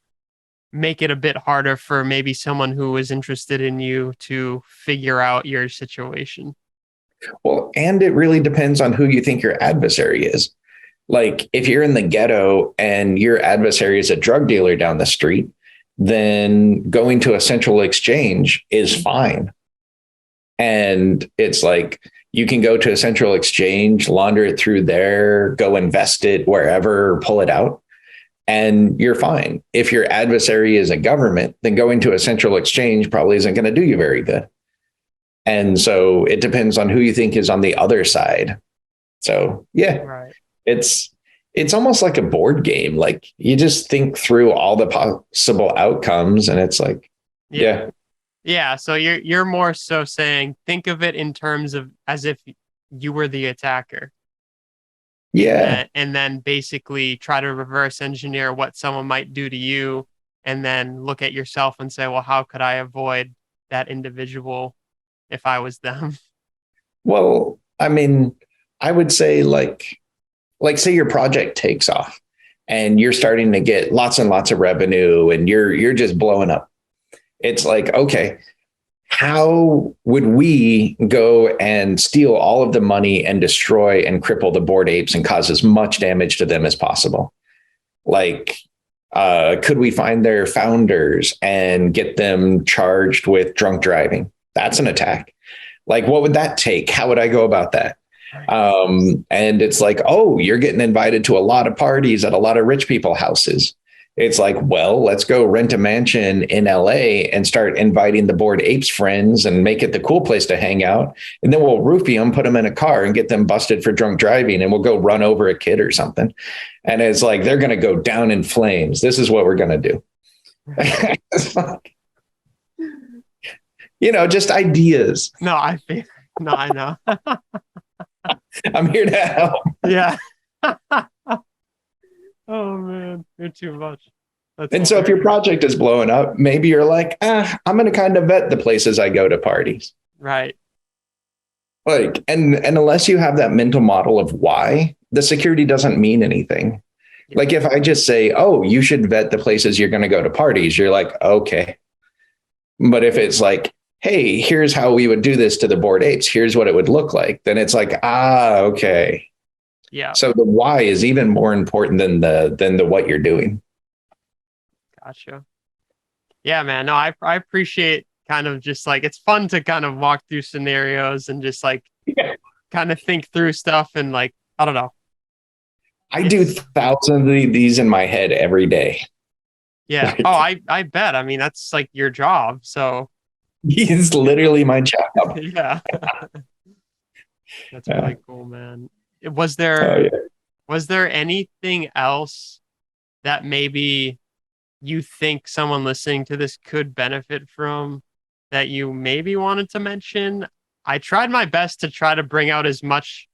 make it a bit harder for maybe someone who is interested in you to figure out your situation. Well, and it really depends on who you think your adversary is. Like, if you're in the ghetto and your adversary is a drug dealer down the street, then going to a central exchange is fine. And it's like, you can go to a central exchange, launder it through there, go invest it wherever, pull it out, and you're fine. If your adversary is a government, then going to a central exchange probably isn't going to do you very good. And so it depends on who you think is on the other side. So yeah, right. It's it's almost like a board game. Like you just think through all the possible outcomes, and it's like, yeah. Yeah, so you're more so saying think of it in terms of as if you were the attacker. Yeah. And then basically try to reverse engineer what someone might do to you, and then look at yourself and say, well, how could I avoid that individual if I was them? Well, I mean, I would say like say your project takes off and you're starting to get lots and lots of revenue and you're just blowing up. It's like, okay, how would we go and steal all of the money and destroy and cripple the Bored Apes and cause as much damage to them as possible? Like, could we find their founders and get them charged with drunk driving? That's an attack. Like, what would that take? How would I go about that? And it's like, oh, you're getting invited to a lot of parties at a lot of rich people houses. It's like, well, let's go rent a mansion in LA and start inviting the Bored Apes friends and make it the cool place to hang out. And then we'll roofie them, put them in a car and get them busted for drunk driving. And we'll go run over a kid or something. And it's like, they're going to go down in flames. This is what we're going to do. Just ideas. No, I know. I'm here to help. Yeah. Oh man, you're too much. So if your project is blowing up, maybe you're like, I'm going to kind of vet the places I go to parties. Right. Like, and unless you have that mental model of why, the security doesn't mean anything. Yeah. Like if I just say, oh, you should vet the places you're going to go to parties, you're like, okay. But if it's like, hey, here's how we would do this to the Bored Apes, here's what it would look like, then it's like, okay. Yeah. So the why is even more important than the what you're doing. Gotcha. Yeah, man. No, I appreciate kind of just like, it's fun to kind of walk through scenarios and just like kind of think through stuff and like, I don't know. I do thousands of these in my head every day. Yeah. Like, oh, I bet. I mean, that's like your job. So it's literally my job. Yeah. That's really cool, man. Was there anything else that maybe you think someone listening to this could benefit from that you maybe wanted to mention? I tried my best to try to bring out as much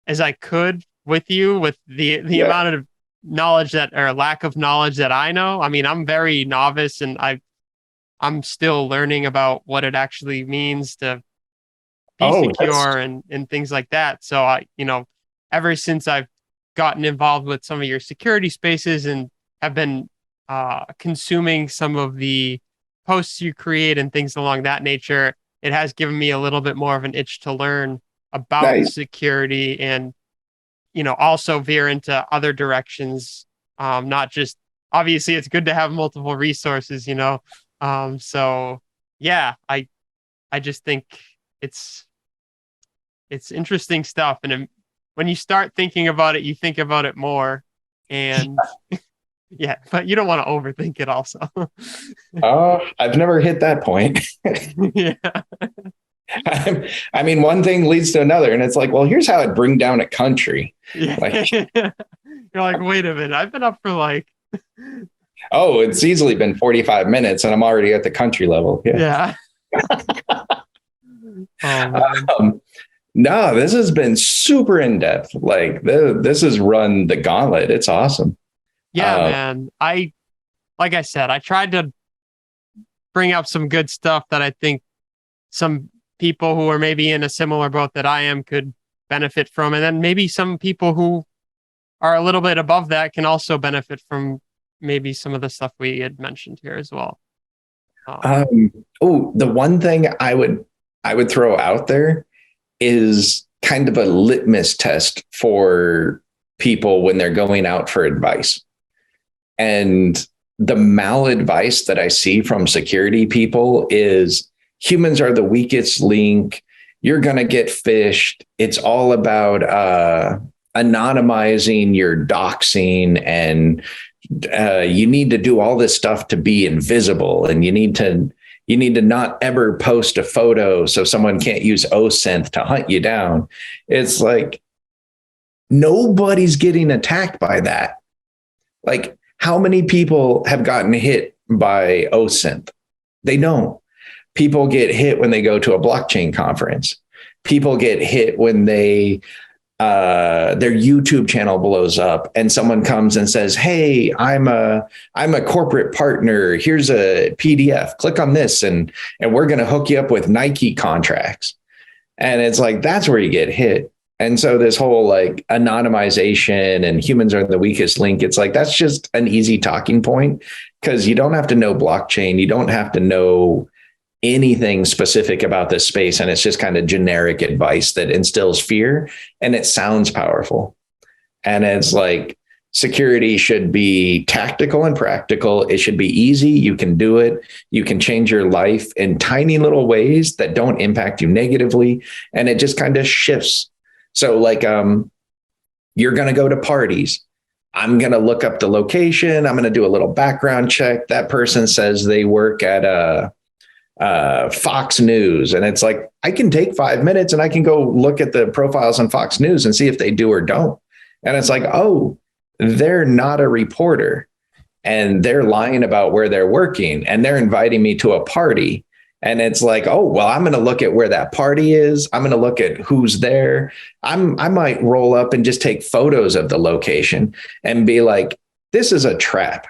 as I could with you with the amount of knowledge that or lack of knowledge that I know. I mean, I'm very novice and I'm still learning about what it actually means to be secure and things like that. So ever since I've gotten involved with some of your security spaces and have been consuming some of the posts you create and things along that nature, it has given me a little bit more of an itch to learn about security and, also veer into other directions. Not just, obviously it's good to have multiple resources, so yeah, I just think it's interesting stuff. And when you start thinking about it, you think about it more and yeah, but you don't want to overthink it also. Oh, I've never hit that point. Yeah. I mean, one thing leads to another and it's like, well, here's how I'd bring down a country. Yeah. Like, you're like, wait a minute, I've been up for like, oh, it's easily been 45 minutes and I'm already at the country level. Yeah. No, this has been super in depth. Like this has run the gauntlet. It's awesome. Yeah, man. Like I said, I tried to bring up some good stuff that I think some people who are maybe in a similar boat that I am could benefit from. And then maybe some people who are a little bit above that can also benefit from maybe some of the stuff we had mentioned here as well. The one thing I would throw out there is kind of a litmus test for people when they're going out for advice. And the maladvice that I see from security people is humans are the weakest link. You're going to get phished. It's all about anonymizing your doxing and you need to do all this stuff to be invisible and you need to not ever post a photo so someone can't use OSynth to hunt you down. It's like, Nobody's getting attacked by that. Like, how many people have gotten hit by OSINT? They don't. People get hit when they go to a blockchain conference. People get hit when their YouTube channel blows up and someone comes and says, "Hey, I'm a corporate partner. Here's a PDF. Click on this, and we're going to hook you up with Nike contracts." And it's like, that's where you get hit. And so this whole like anonymization and humans are the weakest link, it's like, that's just an easy talking point, because you don't have to know blockchain. You don't have to know anything specific about this space. And it's just kind of generic advice that instills fear, and it sounds powerful. And it's like, security should be tactical and practical. It should be easy. You can do it. You can change your life in tiny little ways that don't impact you negatively. And it just kind of shifts. So like, you're going to go to parties. I'm going to look up the location. I'm going to do a little background check. That person says they work at Fox News. And it's like, I can take 5 minutes and I can go look at the profiles on Fox News and see if they do or don't. And it's like, oh, they're not a reporter and they're lying about where they're working and they're inviting me to a party. And it's like, oh, well, I'm going to look at where that party is. I'm going to look at who's there. I might roll up and just take photos of the location and be like, this is a trap.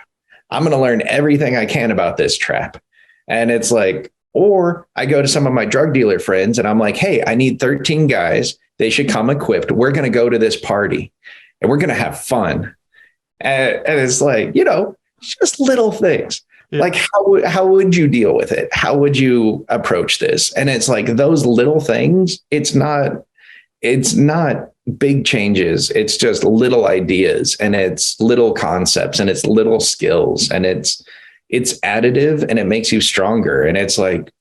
I'm going to learn everything I can about this trap. And it's like, or I go to some of my drug dealer friends and I'm like, hey, I need 13 guys. They should come equipped. We're going to go to this party and we're going to have fun. And it's like, just little things. Yeah. Like, how would you deal with it? How would you approach this? And it's like those little things. It's not big changes. It's just little ideas, and it's little concepts, and it's little skills, and it's additive, and it makes you stronger. And it's like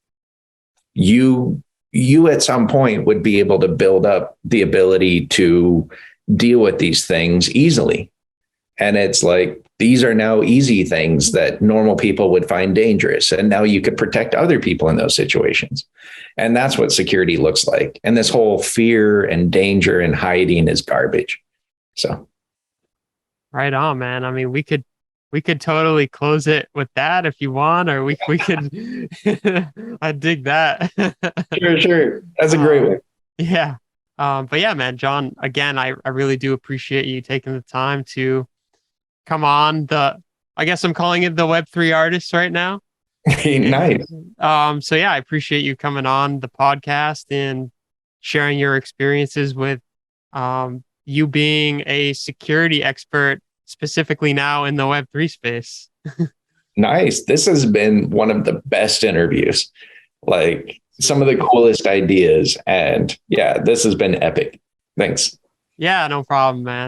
you at some point would be able to build up the ability to deal with these things easily. And it's like, these are now easy things that normal people would find dangerous. And now you could protect other people in those situations. And that's what security looks like. And this whole fear and danger and hiding is garbage. So. Right on, man. I mean, we could totally close it with that if you want, or we could, I dig that. Sure. That's a great one. Yeah. But yeah, man, Jon, again, I really do appreciate you taking the time to come on I guess I'm calling it the Web3 artist right now. Nice. So yeah, I appreciate you coming on the podcast and sharing your experiences with you being a security expert, specifically now in the Web3 space. Nice. This has been one of the best interviews, like some of the coolest ideas. And yeah, this has been epic. Thanks. Yeah, no problem, man.